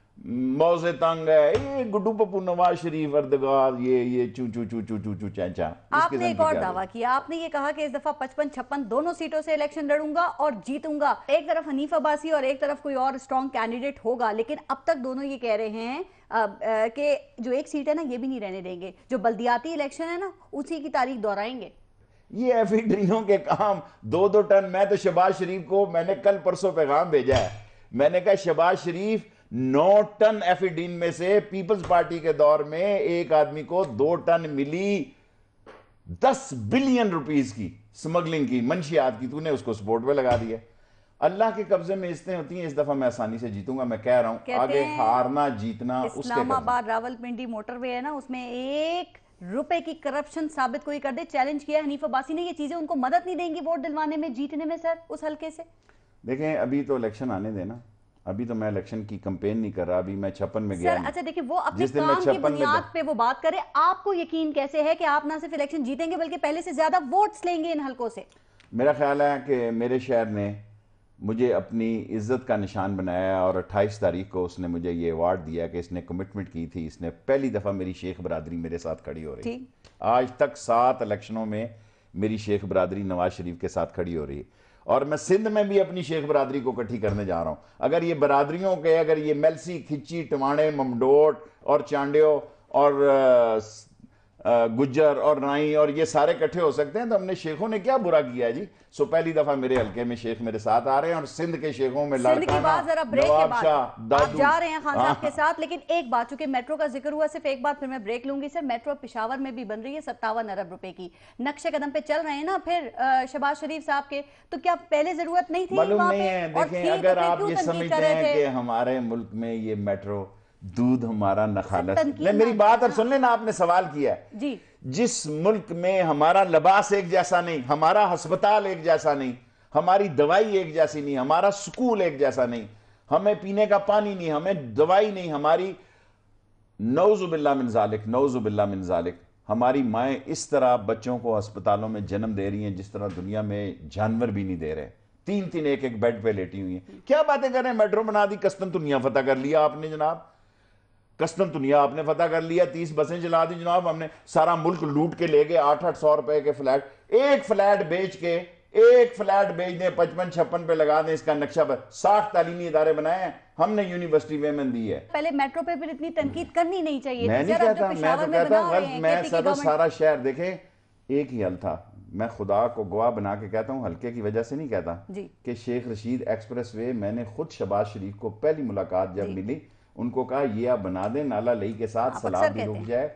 Speaker 5: मौजे तंग है, ये गुड्डू पप्पू, नवाज शरीफ, अर्दगाल, ये चू चू चू चू चू चू चैचा।
Speaker 2: आपने एक और दावा किया, आपने ये कहा कि इस दफा 55-56 दोनों सीटों से इलेक्शन लड़ूंगा और जीतूंगा। एक तरफ हनीफ अब्बासी और एक तरफ कोई और स्ट्रॉन्ग कैंडिडेट होगा, लेकिन अब तक दोनों ये कह रहे हैं कि जो एक सीट है ना ये भी नहीं रहने देंगे, जो बल्दियाती इलेक्शन है ना उसी की तारीख दोहराएंगे।
Speaker 5: ये एफिडीनों के काम 2-2 टन। मैं तो शहबाज शरीफ को मैंने कल परसों पैगाम भेजा है, मैंने कहा शहबाज शरीफ 9 टन एफिडीन में से पीपल्स पार्टी के दौर में एक आदमी को 2 टन मिली 10 बिलियन रुपीस की स्मगलिंग की, मंशियात की, तूने उसको सपोर्ट में लगा दिया। अल्लाह के कब्जे में इज्जतें होती हैं, इस दफा मैं आसानी से जीतूंगा, मैं कह रहा हूं। आगे हारना जीतना
Speaker 2: इस्लामाबाद रावलपिंडी मोटरवे है ना, उसमें 1 रुपए की करप्शन साबित कोई कर दे, चैलेंज किया हनीफ अब्बासी ने, ये चीजें उनको मदद नहीं देंगी वोट दिलवाने में, जीतने में सर उस हल्के से।
Speaker 5: देखें, अभी तो इलेक्शन आने देना, अभी तो मैं इलेक्शन की कैंपेन नहीं कर रहा, अभी मैं 56 में गया।
Speaker 2: अच्छा देखिए, वो अपने काम की बुनियाद पे वो बात करे, आपको यकीन कैसे है कि आप ना सिर्फ इलेक्शन जीतेंगे बल्कि पहले से ज्यादा वोट्स लेंगे इन हलकों से?
Speaker 5: मेरा ख्याल है कि मेरे शहर ने मुझे अपनी इज्जत का निशान बनाया और 28 तारीख को उसने मुझे ये अवार्ड दिया कि इसने कमिटमेंट की थी, इसने पहली दफा मेरी शेख बरादरी मेरे साथ खड़ी हो रही है। आज तक 7 इलेक्शनों में मेरी शेख बरादरी नवाज शरीफ के साथ खड़ी हो रही है, और मैं सिंध में भी अपनी शेख बरादरी को इकट्ठी करने जा रहा हूं। अगर ये बरादरियों के, अगर ये मेलसी, खिच्ची, टमाणे, ममडोट और चांडियो और गुज्जर और नाई और ये सारे इकट्ठे हो सकते हैं, तो हमने शेखों ने क्या बुरा किया है जी। सो पहली दफा मेरे हल्के में शेख मेरे साथ आ रहे हैं, और सिंध के शेखों में
Speaker 2: लड़काना, नवाब शाह, आप जा रहे हैं खान साहब के साथ। लेकिन एक बात, चूंकि मेट्रो का जिक्र हुआ, सिर्फ एक बात फिर मैं ब्रेक लूंगी। सर, मेट्रो पेशावर में भी बन रही है 57 अरब रुपए की, नक्शे कदम पे चल रहे हैं ना फिर शहबाज शरीफ साहब के, तो क्या पहले जरूरत नहीं थी?
Speaker 5: मालूम नहीं है। देखें, अगर आप ये समझते हैं कि हमारे मुल्क में ये मेट्रो दूध हमारा नखालत, मेरी बात और सुन लेना, आपने सवाल किया जी। जिस मुल्क में हमारा लिबास एक जैसा नहीं, हमारा अस्पताल एक जैसा नहीं, हमारी दवाई एक जैसी नहीं, हमारा स्कूल एक जैसा नहीं, हमें पीने का पानी नहीं, हमें दवाई नहीं, हमारी नौजुबिल्लाह मिन ज़ालिक, नौजुबिल्लाह मिन ज़ालिक, हमारी माएँ इस तरह बच्चों को अस्पतालों में जन्म दे रही हैं जिस तरह दुनिया में जानवर भी नहीं दे रहे। 3-3 एक बेड पे लेटी हुई हैं। क्या बातें कर रहे हैं? मेट्रो बना दी, कस्तन दुनिया फतह कर लिया आपने जनाब, कस्टम दुनिया आपने फतह कर लिया, 30 बसें चला दी जनाब हमने, सारा मुल्क लूट के ले गए। 800-800 रुपए के फ्लैट, एक फ्लैट बेच के, एक फ्लैट बेच दें, 55-56 पे लगा दें इसका नक्शा पर। 60 तालीमी इदारे बनाए हैं हमने, यूनिवर्सिटी वेमन दी है।
Speaker 2: पहले मेट्रो पे फिर इतनी तनकीद करनी नहीं चाहिए।
Speaker 5: मैं नहीं कहता, मैं तो कहता मैं सब सारा शहर देखे, एक ही हल था। मैं खुदा को गवाह बना के कहता हूँ, हल्के की वजह से नहीं कहता कि शेख रशीद एक्सप्रेस वे, मैंने खुद शहबाज शरीफ को पहली मुलाकात जब मिली, उनको कहा ये आप बना दें, नाला लई के साथ सलाब भी रुक जाए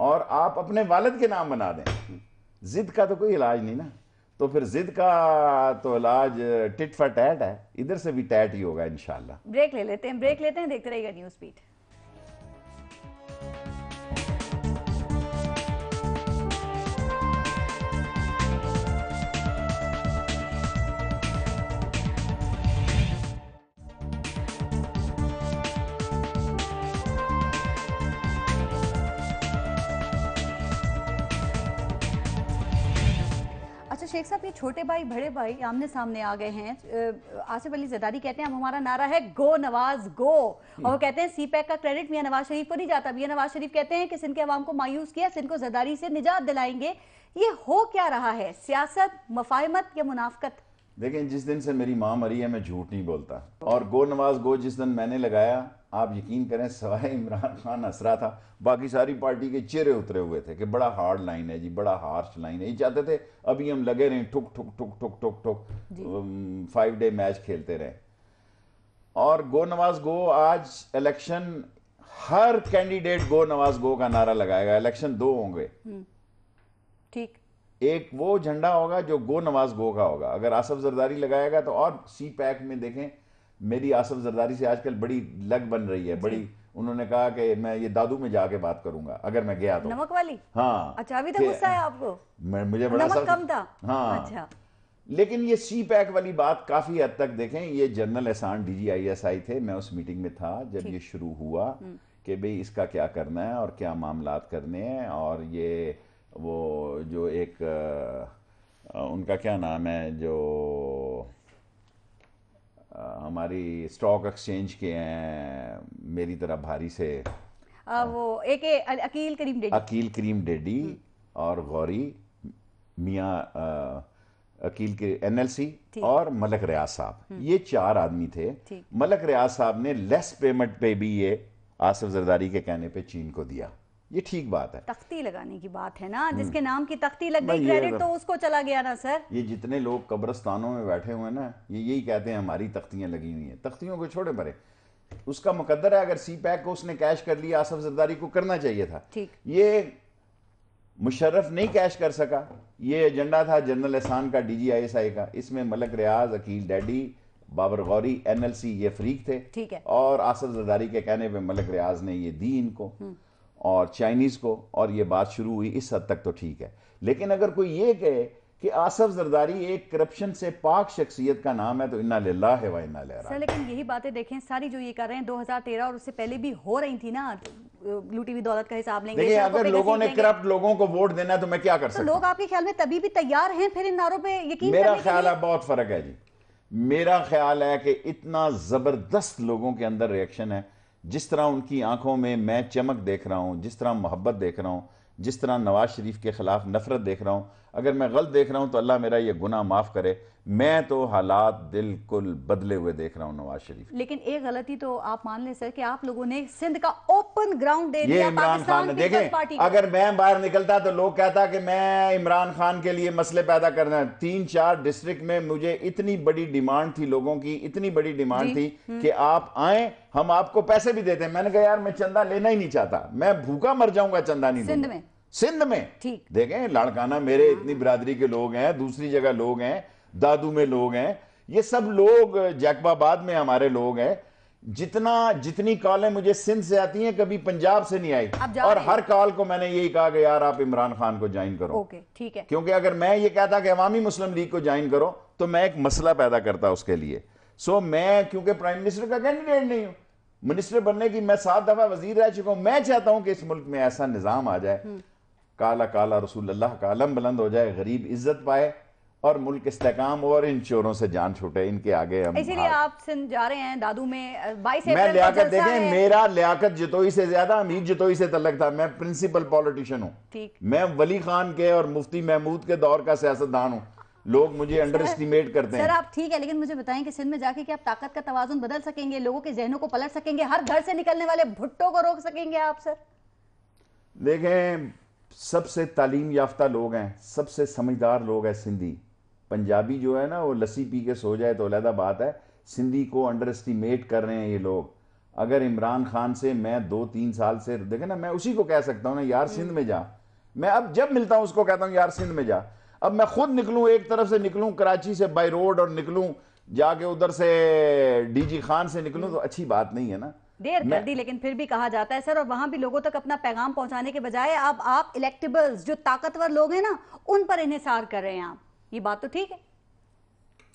Speaker 5: और आप अपने वालिद के नाम बना दें। जिद का तो कोई इलाज नहीं ना, तो फिर जिद का तो इलाज टिट फॉर टैट है, इधर से भी टैट ही होगा इंशाल्लाह।
Speaker 2: ब्रेक ले लेते हैं, देखते रहिएगा न्यूज़ बीट। शेख साहब, ये छोटे भाई बड़े भाई आमने सामने आ गए हैं। आसिफ अली जरदारी कहते हैं अब हमारा नारा है गो नवाज गो, और वो कहते हैं सी पैक का क्रेडिट मियां नवाज शरीफ को नहीं जाता। मियां नवाज शरीफ कहते हैं कि सिंध के अवाम को मायूस किया, सिंध को जरदारी से निजात दिलाएंगे। ये हो क्या रहा है, सियासत, मफाहमत या मुनाफकत?
Speaker 5: देखें, जिस दिन से मेरी माँ मरी है मैं झूठ नहीं बोलता, और गो नवाज गो जिस दिन मैंने लगाया, आप यकीन करें सवाए इमरान खान हंस रहा था, बाकी सारी पार्टी के चेहरे उतरे हुए थे कि बड़ा हार्ड लाइन है जी, बड़ा हार्श लाइन है। ये चाहते थे अभी हम लगे रहें ठुक ठुक ठुक ठुक ठुक ठुक 5 डे मैच खेलते रहे। और गो नवाज गो, आज इलेक्शन हर कैंडिडेट गो नवाज गो का नारा लगाएगा। इलेक्शन 2 होंगे,
Speaker 2: ठीक,
Speaker 5: एक वो झंडा होगा जो गो नवाज गो का होगा, अगर आसफ जरदारी लगाएगा तो। और सी पैक में देखें, मेरी आसफ जरदारी से आजकल बड़ी लग बन रही है, बड़ी। उन्होंने कहा कि मैं ये दादू में जाके बात करूंगा अगर मैं गया तो।
Speaker 2: नमक वाली?
Speaker 5: हाँ।
Speaker 2: अच्छा, अभी तक गुस्सा है आपको?
Speaker 5: मुझे बड़ा
Speaker 2: नमक कम था?
Speaker 5: हाँ।
Speaker 2: अच्छा।
Speaker 5: लेकिन ये सी पैक वाली बात काफी हद तक देखें, ये जनरल एहसान DGISI थे, मैं उस मीटिंग में था जब ये शुरू हुआ कि भाई इसका क्या करना है और क्या मामलात करने हैं। और ये वो जो एक उनका क्या नाम है, जो हमारी स्टॉक एक्सचेंज के हैं मेरी तरह भारी से,
Speaker 2: वो एक अकील करीम डेडी
Speaker 5: और गौरी मियाँ अकील के NLC और मलक रियाज साहब, ये 4 आदमी थे। मलक रियाज साहब ने लेस पेमेंट पे भी ये आसिफ जरदारी के कहने पे चीन को दिया। ये ठीक बात है,
Speaker 2: तख्ती लगाने की बात है ना, जिसके नाम की तख्ती लग गई, क्रेडिट तो उसको चला गया ना सर।
Speaker 5: ये जितने लोग कब्रिस्तानों में बैठे हुए हैं ना, ये यही कहते हैं हमारी तख्तियां लगी हुई हैं। तख्तियों को छोड़े परे, उसका मुकद्दर है, अगर सी पैक को उसने कैश कर लिया, आसिफ जरदारी को करना चाहिए था। ये मुशर्रफ नहीं कैश कर सका, ये एजेंडा था जनरल एहसान का, DGISI का। इसमें मलक रियाज, अकील डैडी, बाबर गौरी, NLC ये फरीक थे,
Speaker 2: ठीक है।
Speaker 5: और आसिफ जरदारी के कहने पे मलक रियाज ने ये दी इनको और चाइनीज को, और ये बात शुरू हुई। इस हद तक तो ठीक है। लेकिन अगर कोई ये कहे कि आसिफ जरदारी एक करप्शन से पाक शख्सियत का नाम है, तो इन्ना लिल्लाह व इन्ना इलैहि राजिऊन।
Speaker 2: लेकिन यही बातें देखें सारी जो ये कर रहे हैं 2013 और उससे पहले भी हो रही थी ना, लूटी हुई दौलत का हिसाब लेंगे।
Speaker 5: देखिए, अगर लोगों ने करप्ट लोगों को वोट देना है तो मैं क्या कर सकता हूं?
Speaker 2: लोग आपके ख्याल में तभी भी तैयार हैं फिर इन नारों पे यकीन?
Speaker 5: मेरा ख्याल है बहुत फर्क है जी। मेरा ख्याल है कि इतना जबरदस्त लोगों के अंदर रिएक्शन है, जिस तरह उनकी आंखों में मैं चमक देख रहा हूं, जिस तरह मोहब्बत देख रहा हूं, जिस तरह नवाज शरीफ के खिलाफ नफरत देख रहा हूं। अगर मैं गलत देख रहा हूं तो अल्लाह मेरा ये गुनाह माफ करे। मैं तो हालात बिल्कुल बदले हुए देख रहा हूं नवाज शरीफ।
Speaker 2: लेकिन एक गलती तो आप मान लें सर कि आप लोगों ने सिंध का ओपन ग्राउंड दे दिया
Speaker 5: ये इमरान खान ने। देखें, अगर मैं बाहर निकलता तो लोग कहता कि मैं इमरान खान के लिए मसले पैदा करना है। 3-4 डिस्ट्रिक्ट में मुझे इतनी बड़ी डिमांड थी, लोगों की इतनी बड़ी डिमांड थी कि आप आए, हम आपको पैसे भी देते हैं। मैंने कहा यार मैं चंदा लेना ही नहीं चाहता, मैं भूखा मर जाऊंगा, चंदा नहीं। सिंध में ठीक देखें, लाड़काना मेरे इतनी बिरादरी के लोग हैं, दूसरी जगह लोग हैं, दादू में लोग हैं, ये सब लोग जैकबाबाद में हमारे लोग हैं। जितनी कॉलें मुझे सिंध से आती हैं कभी पंजाब से नहीं आई, और हर कॉल को मैंने यही कहा कि यार आप इमरान खान को ज्वाइन करो।
Speaker 2: ओके, ठीक है।
Speaker 5: क्योंकि अगर मैं ये कहता कि अवामी मुस्लिम लीग को ज्वाइन करो तो मैं एक मसला पैदा करता उसके लिए। सो मैं क्योंकि प्राइम मिनिस्टर का कैंडिडेट नहीं हूं, मिनिस्टर बनने की मैं 7 दफा वजीर रह चुका हूं। मैं चाहता हूं कि इस मुल्क में ऐसा निजाम आ जाए, काला काला रसूलुल्लाह का अलम बुलंद हो जाए, गरीब इज्जत पाए और मुल्क इस्तेकाम और इन चोरों से जान छूटे। इनके आगे हम
Speaker 2: इसीलिए आप सिंध जा रहे हैं, दादू में 22
Speaker 5: मैं लियाकत देखें, मेरा लियाकत जतोई से ज्यादा अमीर जतोई से तल्लक था। मैं प्रिंसिपल पॉलिटिशियन हूं, मैं वली खान के और मुफ्ती महमूद के दौर का सियासतदान हूं। लोग मुझे अंडर एस्टिमेट करते हैं।
Speaker 2: सर आप ठीक है, लेकिन मुझे बताएं कि सिंध में जाके क्या आप ताकत का तवाजुन बदल सकेंगे, लोगों के जहनों को पलट सकेंगे, हर घर से निकलने वाले भुट्टो को रोक सकेंगे आप? सर
Speaker 5: देखें, सबसे तालीम याफ्ता लोग हैं, सबसे समझदार लोग हैं सिंधी। पंजाबी जो है ना वो लस्सी पी के सो जाए तो अलग बात है, सिंधी को अंडर एस्टिमेट कर रहे हैं ये लोग। अगर इमरान खान से मैं 2-3 साल से देखे ना, मैं उसी को कह सकता हूं ना यार सिंध में जा। मैं अब जब मिलता हूं उसको कहता हूं यार सिंध में जा। अब मैं खुद निकलूं, एक तरफ से निकलूं कराची से बाय रोड और निकलूं जाके उधर से DG खान से निकलूं तो अच्छी बात नहीं है ना।
Speaker 2: देर कर दी, लेकिन फिर भी कहा जाता है सर, और वहां भी लोगों तक अपना पैगाम पहुंचाने के बजाय अब आप इलेक्टेबल्स जो ताकतवर लोग हैं ना उन पर इन्हिसार कर रहे हैं आप। ये बात तो ठीक है?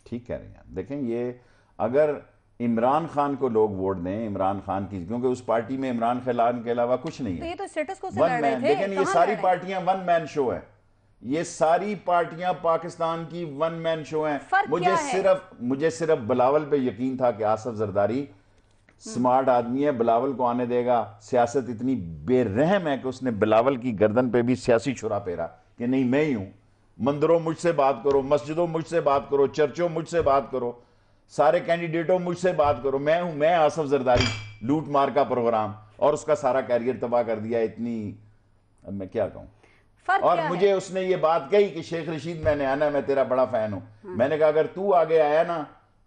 Speaker 2: ठीक
Speaker 5: कह रहे हैं। देखें, ये अगर इमरान खान को लोग वोट दें, इमरान खान की, क्योंकि उस पार्टी में इमरान खान के अलावा कुछ नहीं है,
Speaker 2: तो ये तो स्टेटस को से लड़ रहे थे।
Speaker 5: लेकिन ये सारी पार्टियां वन मैन शो है। ये सारी पार्टियां पाकिस्तान की वन मैन शो हैं।
Speaker 2: फर्क क्या है?
Speaker 5: मुझे सिर्फ बिलावल पे यकीन था कि आसिफ जरदारी स्मार्ट आदमी है, बिलावल को आने देगा। सियासत इतनी बेरहम है कि उसने बिलावल की गर्दन पे भी सियासी छुरा फेरा कि नहीं मैं ही हूं, मंदिरों मुझसे बात करो, मस्जिदों मुझसे बात करो, चर्चों मुझसे बात करो, सारे कैंडिडेटों मुझसे बात करो, मैं हूं, मैं आसिफ जरदारी। लूट मार का प्रोग्राम और उसका सारा कैरियर तबाह कर दिया। इतनी, अब मैं क्या कहूं। और मुझे उसने ये बात कही कि शेख रशीद मैंने आना, मैं तेरा बड़ा फैन हूं। मैंने कहा अगर तू आगे आया ना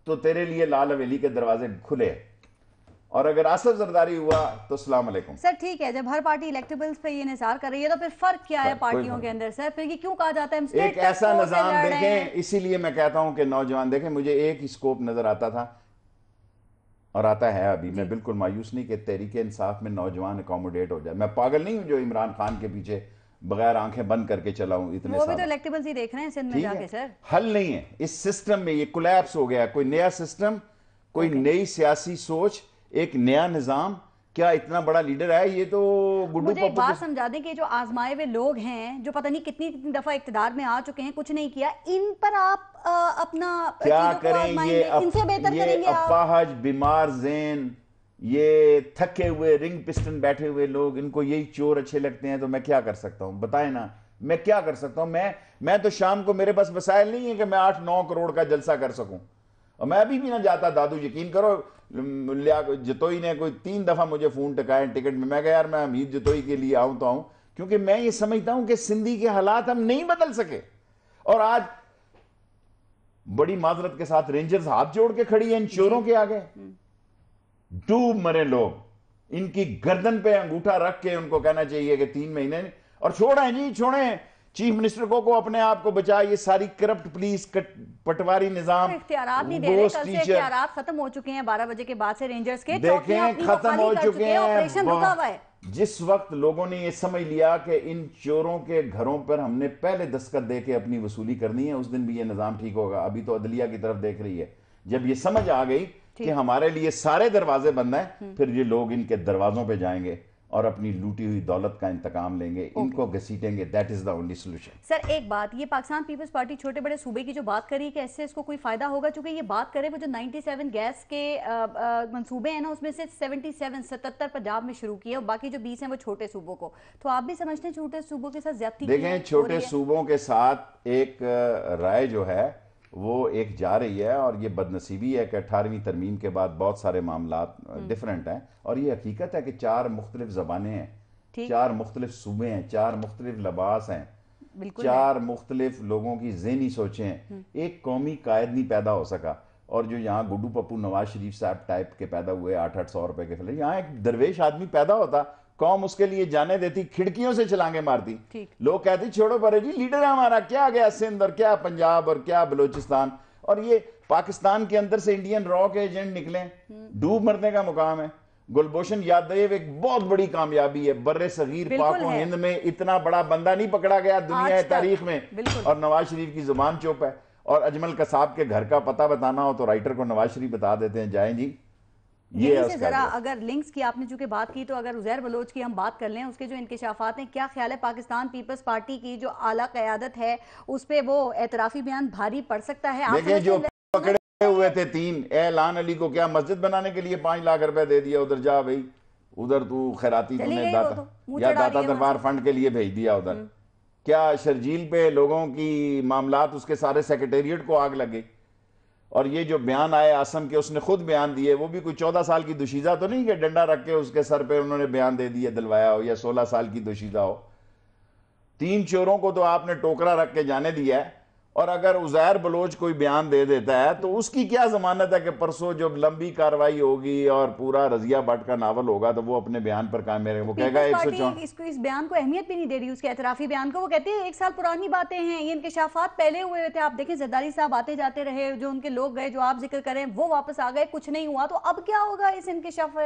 Speaker 5: तो तेरे लिए लाल हवेली के दरवाजे खुले, और अगर आसिफ जरदारी हुआ तो अस्सलाम वालेकुम।
Speaker 2: सर ठीक है, जब हर पार्टी इलेक्टेबल्स पे ये निसार कर रही है तो फिर फर्क क्या है पार्टियों के अंदर? सर फिर ये क्यों कहा जाता है
Speaker 5: एक ऐसा निजाम देखें, इसीलिए मैं कहता हूं कि नौजवान देखें। मुझे एक ही स्कोप नजर आता था और आता है अभी, मैं बिल्कुल मायूस नहीं कि तहरीक इंसाफ में नौजवान अकोमोडेट हो जाए। मैं पागल नहीं हूं जो इमरान खान के पीछे बगैर आंखें बंद करके चला हूं इतने
Speaker 2: वो
Speaker 5: साल।
Speaker 2: भी तो इलेक्टेबल्स ही देख रहे हैं सिंध में जाके। सर
Speaker 5: हल नहीं है इस सिस्टम में, ये कोलैप्स हो गया। कोई नया सिस्टम, कोई नई सियासी सोच, एक नया निजाम, क्या इतना बड़ा लीडर है? ये तो
Speaker 2: मुझे एक बात समझा दें कि जो आजमाए हुए लोग हैं, जो पता नहीं कितनी दफा इख्तियार में आ चुके हैं, कुछ नहीं किया, इन पर आप अपना
Speaker 5: क्या करें?
Speaker 2: इनसे बेहतर करेंगे आप?
Speaker 5: अपाहज, बीमार ज़ेन, ये थके हुए रिंग पिस्टन बैठे हुए लोग, इनको यही चोर अच्छे लगते हैं। तो मैं क्या कर सकता हूं बताएं ना, मैं क्या कर सकता हूं? मैं तो शाम को, मेरे पास वसाइल नहीं है कि मैं 8-9 करोड़ का जलसा कर सकूं। और मैं अभी भी ना जाता दादू, यकीन करो। जतोई ने कोई 3 दफा मुझे फोन टकाए टिकट में। मैं कहा यार मैं हमीद जतोई के लिए आऊं तो आऊं, क्योंकि मैं ये समझता हूं कि सिंधी के हालात हम नहीं बदल सके। और आज बड़ी माजरत के साथ रेंजर्स हाथ जोड़ के खड़ी है इन चोरों के आगे। डूब मरे लोग, इनकी गर्दन पे अंगूठा रख के उनको कहना चाहिए कि 3 महीने, और छोड़ें जी, छोड़ें चीफ मिनिस्टर को अपने आप को बचाए। ये सारी करप्ट पुलिस, पटवारी निजाम,
Speaker 2: इख्तियारात नहीं दे रहे। कल से इख्तियारात खत्म हो चुके हैं 12 बजे के बाद से रेंजर्स के।
Speaker 5: देखें खत्म हो चुके हैं,
Speaker 2: ऑपरेशन रुका हुआ है।
Speaker 5: जिस वक्त लोगों ने ये समझ लिया कि इन चोरों के घरों पर हमने पहले दस्तखत दे के अपनी वसूली करनी है, उस दिन भी ये निजाम ठीक होगा। अभी तो अदलिया की तरफ देख रही है। जब ये समझ आ गई कि हमारे लिए सारे दरवाजे बंद हैं, फिर ये लोग इनके दरवाजों पे जाएंगे और अपनी लूटी हुई दौलत का इंतकाम लेंगे, इनको घसीटेंगे। That is the only solution.
Speaker 2: Sir एक बात, ये पाकिस्तान पीपल्स पार्टी छोटे बड़े सूबे की जो बात करी कि ऐसे इसको कोई फायदा होगा, चूंकि ये बात करें वो जो 97 गैस के मंसूबे हैं ना, उसमें से 77 पंजाब में शुरू किए और बाकी जो 20 हैं वो छोटे सूबों को। तो आप भी समझते हैं छोटे सूबों के साथ ज्यादती?
Speaker 5: देखें, छोटे सूबों के साथ एक राय जो है वो एक जा रही है, और ये बदनसीबी है कि 18वीं तरमीम के बाद बहुत सारे मामला डिफरेंट हैं। और ये हकीकत है कि 4 मुख्तलिफ ज़बानें हैं, 4 मुख्तलिफ सूबे हैं, 4 मुख्तलिफ लिबास हैं, 4 मुख्तलिफ लोगों की ज़हनी सोचें हैं। एक कौमी कायद नहीं पैदा हो सका। और जो यहाँ गुड्डू पप्पू नवाज शरीफ साहब टाइप के पैदा हुए 800-800 रुपए के फिलहाल, यहाँ एक दरवेश आदमी पैदा होता, कौम उसके लिए जाने देती, खिड़कियों से छलांगे मारती। लोग कहते छोड़ो परे जी, लीडर है हमारा, क्या गया सिंध और क्या पंजाब और क्या बलोचिस्तान। और ये पाकिस्तान के अंदर से इंडियन रॉ के एजेंट निकले, डूब मरने का मुकाम है। गुलभूषण यादव एक बहुत बड़ी कामयाबी है। बर्रे सगीर पाक और हिंद में इतना बड़ा बंदा नहीं पकड़ा गया दुनिया तारीख में, और नवाज शरीफ की जुबान चुप है। और अजमल कसाब के घर का पता बताना हो तो राइटर को नवाज शरीफ बता देते हैं, जाएं जी।
Speaker 2: ये से जरा अगर लिंक्स की आपने चूंकि बात की, तो अगर उज़ैर बलोच की हम बात कर लें, उसके जो इंकशाफात हैं, क्या ख्याल है पाकिस्तान पीपल्स पार्टी की जो आला क़यादत है उस पर वो एतराफ़ी बयान भारी पड़ सकता है?
Speaker 5: देखिए, जो पकड़े हुए थे 3, एलान अली को क्या मस्जिद बनाने के लिए 5 लाख रुपए दे दिया, उधर जा भाई, उधर तू खैराती तूने दाता दरबार फंड के लिए भेज दिया उधर। क्या शर्जील पे लोगों की मामलात, उसके सारे सेक्रेटेरिएट को आग लग गई। और ये जो बयान आए आसम के, उसने खुद बयान दिए, वो भी कोई 14 साल की दुशीजा तो नहीं कि डंडा रख के उसके सर पे उन्होंने बयान दे दिया, दिलवाया हो, या 16 साल की दुशीजा हो। 3 चोरों को तो आपने टोकरा रख के जाने दिया है। और अगर उज़ैर बलोच कोई बयान दे देता है तो उसकी क्या जमानत है कि परसों जब लंबी कार्रवाई होगी और पूरा रजिया भट्ट का नावल होगा तो वो अपने बयान पर कायम रहेगा। वो कहेगा 104
Speaker 2: इसको, इस बयान को अहमियत भी नहीं दे रही, उसके एतराफी बयान को। वो कहते हैं 1 साल पुरानी बातें हैं, ये इंकशाफात पहले हुए थे। आप देखें जरदारी साहब आते जाते रहे, जो उनके लोग गए जो आप जिक्र करें वो वापस आ गए, कुछ नहीं हुआ। तो अब क्या होगा इस इंकशाफ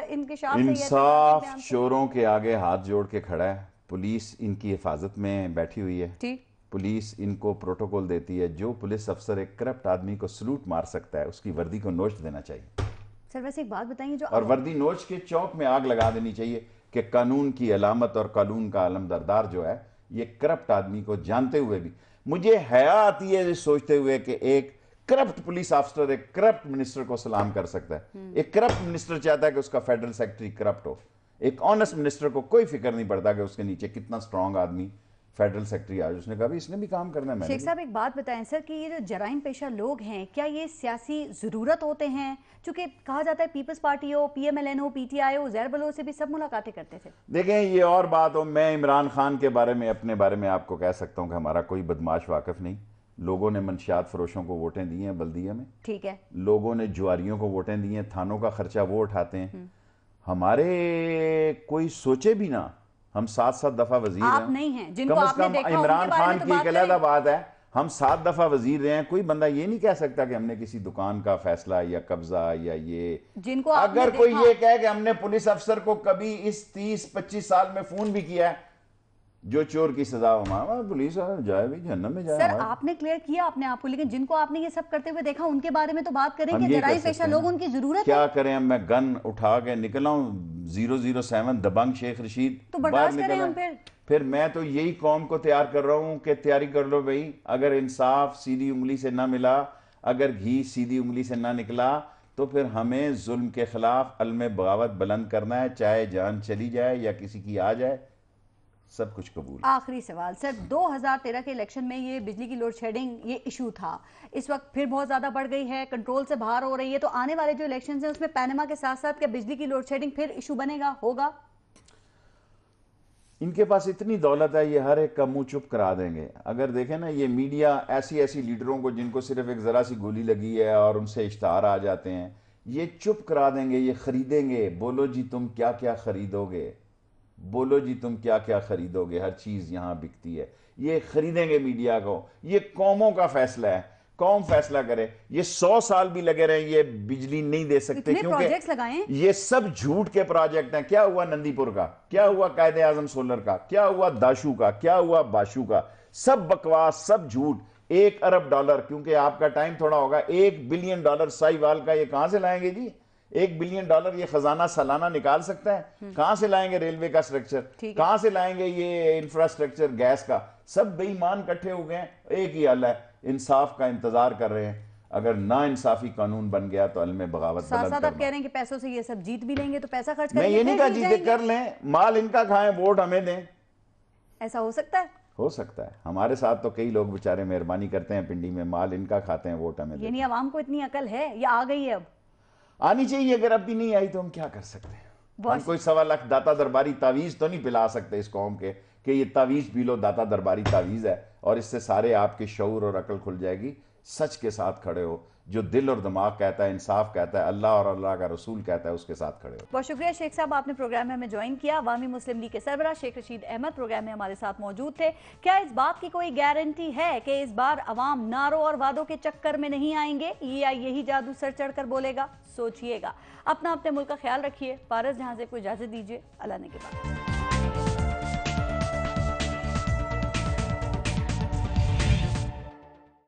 Speaker 5: इंसाफ चोरों के आगे हाथ जोड़ के खड़ा है। पुलिस इनकी हिफाजत में बैठी हुई है, पुलिस इनको प्रोटोकॉल देती है। जो पुलिस अफसर एक करप्ट आदमी को सलूट मार सकता है उसकी वर्दी को नोच देना चाहिए।
Speaker 2: सर वैसे एक बात बताइए, जो
Speaker 5: और वर्दी नोच के चौक में आग लगा देनी चाहिए कि कानून की अलामत और कानून का अलमदरदार जो है ये करप्ट आदमी को जानते हुए भी मुझे हया आती है ये सोचते हुए कि एक करप्ट पुलिस अफसर एक करप्ट मिनिस्टर को सलाम कर सकता है। एक करप्ट मिनिस्टर चाहता है कि उसका फेडरल सेक्रेटरी करप्ट हो। एक ऑनेस्ट मिनिस्टर को कोई फिक्र नहीं पड़ता कि उसके नीचे कितना स्ट्रांग आदमी फेडरल सेक्रेटरी आज उसने कहा भी इसने भी काम करना है। मैंने
Speaker 2: शेख साहब एक बात बताएं सर कि ये जो जराइम पेशा लोग हैं क्या ये सियासी जरूरत होते हैं? चूंकि कहा जाता है पीपल्स पार्टी हो, पीएमएलएन हो, पीटीआई हो, ज़ैर बलोच से भी सब मुलाकातें करते थे।
Speaker 5: देखें ये और बात हो, मैं इमरान खान के बारे में अपने बारे में आपको कह सकता हूं कि हमारा कोई बदमाश वाकिफ नहीं। लोगों ने मंशियात फरोशों को वोटें दी हैं बल्दिया में,
Speaker 2: ठीक है,
Speaker 5: लोगों ने जुआरियों को वोटें दी हैं, थानों का खर्चा वो उठाते हैं। हमारे कोई सोचे भी ना, हम 7-7 दफा वजीर
Speaker 2: आप
Speaker 5: हैं।
Speaker 2: नहीं हैं जिनको
Speaker 5: कम से
Speaker 2: आपने
Speaker 5: कम
Speaker 2: देखा,
Speaker 5: इमरान
Speaker 2: उनके बारे
Speaker 5: खान
Speaker 2: में तो
Speaker 5: की
Speaker 2: बात
Speaker 5: एक अलग
Speaker 2: करें।
Speaker 5: बात है, हम 7 दफा वजीर रहे हैं। कोई बंदा ये नहीं कह सकता कि हमने किसी दुकान का फैसला या कब्जा या ये,
Speaker 2: जिनको आपने
Speaker 5: अगर कोई
Speaker 2: देखा।
Speaker 5: ये कहे कि हमने पुलिस अफसर को कभी इस 30-25 साल में फोन भी किया है, जो चोर की सजा हो, पुलिस जाए भी जहन्नम में जाए।
Speaker 2: सर आपने क्लियर किया अपने आप को, लेकिन जिनको आपने ये सब करते हुए देखा उनके बारे में तो बात करें
Speaker 5: हम
Speaker 2: कि
Speaker 5: ये कर
Speaker 2: जराइम
Speaker 5: सकते
Speaker 2: पेशा
Speaker 5: हैं
Speaker 2: लोग
Speaker 5: ना।
Speaker 2: उनकी जरूरत
Speaker 5: क्या
Speaker 2: है।
Speaker 5: करें, मैं गन उठा के निकला हूं 007 दबंग शेख रशीद,
Speaker 2: तो
Speaker 5: बाहर
Speaker 2: बर्दाश्त करें
Speaker 5: निकला।
Speaker 2: हम
Speaker 5: फिर मैं तो यही कौम को तैयार कर रहा हूं कि तैयारी कर लो भाई, अगर इंसाफ सीधी उंगली से ना मिला, अगर घी सीधी उंगली से ना निकला, तो फिर हमें जुल्म के खिलाफ अलम बगावत बुलंद करना है, चाहे जान चली जाए या किसी की आ जाए, सब कुछ कबूल।
Speaker 2: आखिरी सवाल सर, 2013 के इलेक्शन में ये बिजली की लोड शेडिंग ये इशू था, इस वक्त फिर बहुत ज्यादा बढ़ गई है, कंट्रोल से बाहर हो रही है, तो आने वाले जो इलेक्शन हैं उसमें पैनमा के साथ साथ क्या बिजली की लोड शेडिंग फिर इशू बनेगा, होगा?
Speaker 5: इनके पास इतनी दौलत है, ये हर एक का मुंह चुप करा देंगे। अगर देखें ना, ये मीडिया ऐसी ऐसी लीडरों को जिनको सिर्फ एक जरा सी गोली लगी है और उनसे इश्तहार आ जाते हैं, ये चुप करा देंगे, ये खरीदेंगे। बोलो जी तुम क्या क्या खरीदोगे, बोलो जी तुम क्या क्या खरीदोगे, हर चीज यहां बिकती है। ये खरीदेंगे मीडिया को। ये कौमों का फैसला है, कौम फैसला करे। ये 100 साल भी लगे रहे, ये बिजली नहीं दे सकते,
Speaker 2: इतने प्रोजेक्ट्स लगाएं।
Speaker 5: ये सब झूठ के प्रोजेक्ट हैं। क्या हुआ नंदीपुर का, क्या हुआ कायदे आजम सोलर का, क्या हुआ दाशू का, क्या हुआ बाशू का, सब बकवास, सब झूठ। $1 अरब, क्योंकि आपका टाइम थोड़ा होगा, $1 बिलियन साहिवाल का, ये कहां से लाएंगे जी? $1 बिलियन ये खजाना सालाना निकाल सकता है? कहां से लाएंगे रेलवे का स्ट्रक्चर, कहां से लाएंगे ये इंफ्रास्ट्रक्चर गैस का? सब बेईमान इकट्ठे हो गए हैं, एक ही हल है, इंसाफ का इंतजार कर रहे हैं। अगर ना इंसाफी कानून बन गया तो अलम बगावत
Speaker 2: साथ
Speaker 5: बुलंद
Speaker 2: साथ आप
Speaker 5: करना।
Speaker 2: कह रहे हैं कि पैसों से ये सब जीत भी लेंगे, तो पैसा खर्च
Speaker 5: मैं
Speaker 2: करेंगे,
Speaker 5: ये नहीं
Speaker 2: फिर
Speaker 5: कहा
Speaker 2: जीत
Speaker 5: जीते
Speaker 2: जाएंगे।
Speaker 5: कर लें, माल इनका खाएं, वोट हमें दें।
Speaker 2: ऐसा हो सकता है?
Speaker 5: हो सकता है। हमारे साथ तो कई लोग बेचारे मेहरबानी करते हैं पिंडी में, माल इनका खाते हैं, वोट हमें देते
Speaker 2: यानी
Speaker 5: हैं।
Speaker 2: आवाम को इतनी अकल है या आ गई है? अब
Speaker 5: आनी चाहिए, अगर अब भी नहीं आई तो हम क्या कर सकते हैं? हम कोई 1.25 लाख दाता दरबारी तावीज तो नहीं पिला सकते इस कौम के कि ये तावीज पी लो, दाता दरबारी तावीज है, और इससे सारे आपके शऊर और अकल खुल जाएगी। सच के साथ खड़े हो, जो दिल और दिमाग कहता है, इंसाफ कहता है, अल्लाह और अल्लाह का रसूल कहता है, उसके साथ खड़े हो।
Speaker 2: बहुत शुक्रिया शेख साहब, आपने प्रोग्राम में हमें ज्वाइन किया। अवामी मुस्लिम लीग के सरबराह शेख रशीद अहमद प्रोग्राम में हमारे साथ मौजूद थे। क्या इस बात की कोई गारंटी है कि इस बार अवाम नारों और वादों के चक्कर में नहीं आएंगे, या यही जादू सर चढ़कर बोलेगा? सोचिएगा। अपना अपने मुल्क का ख्याल रखिए। पारस जहां से कोई इजाजत दीजिए, अल्लाह ने के बाद।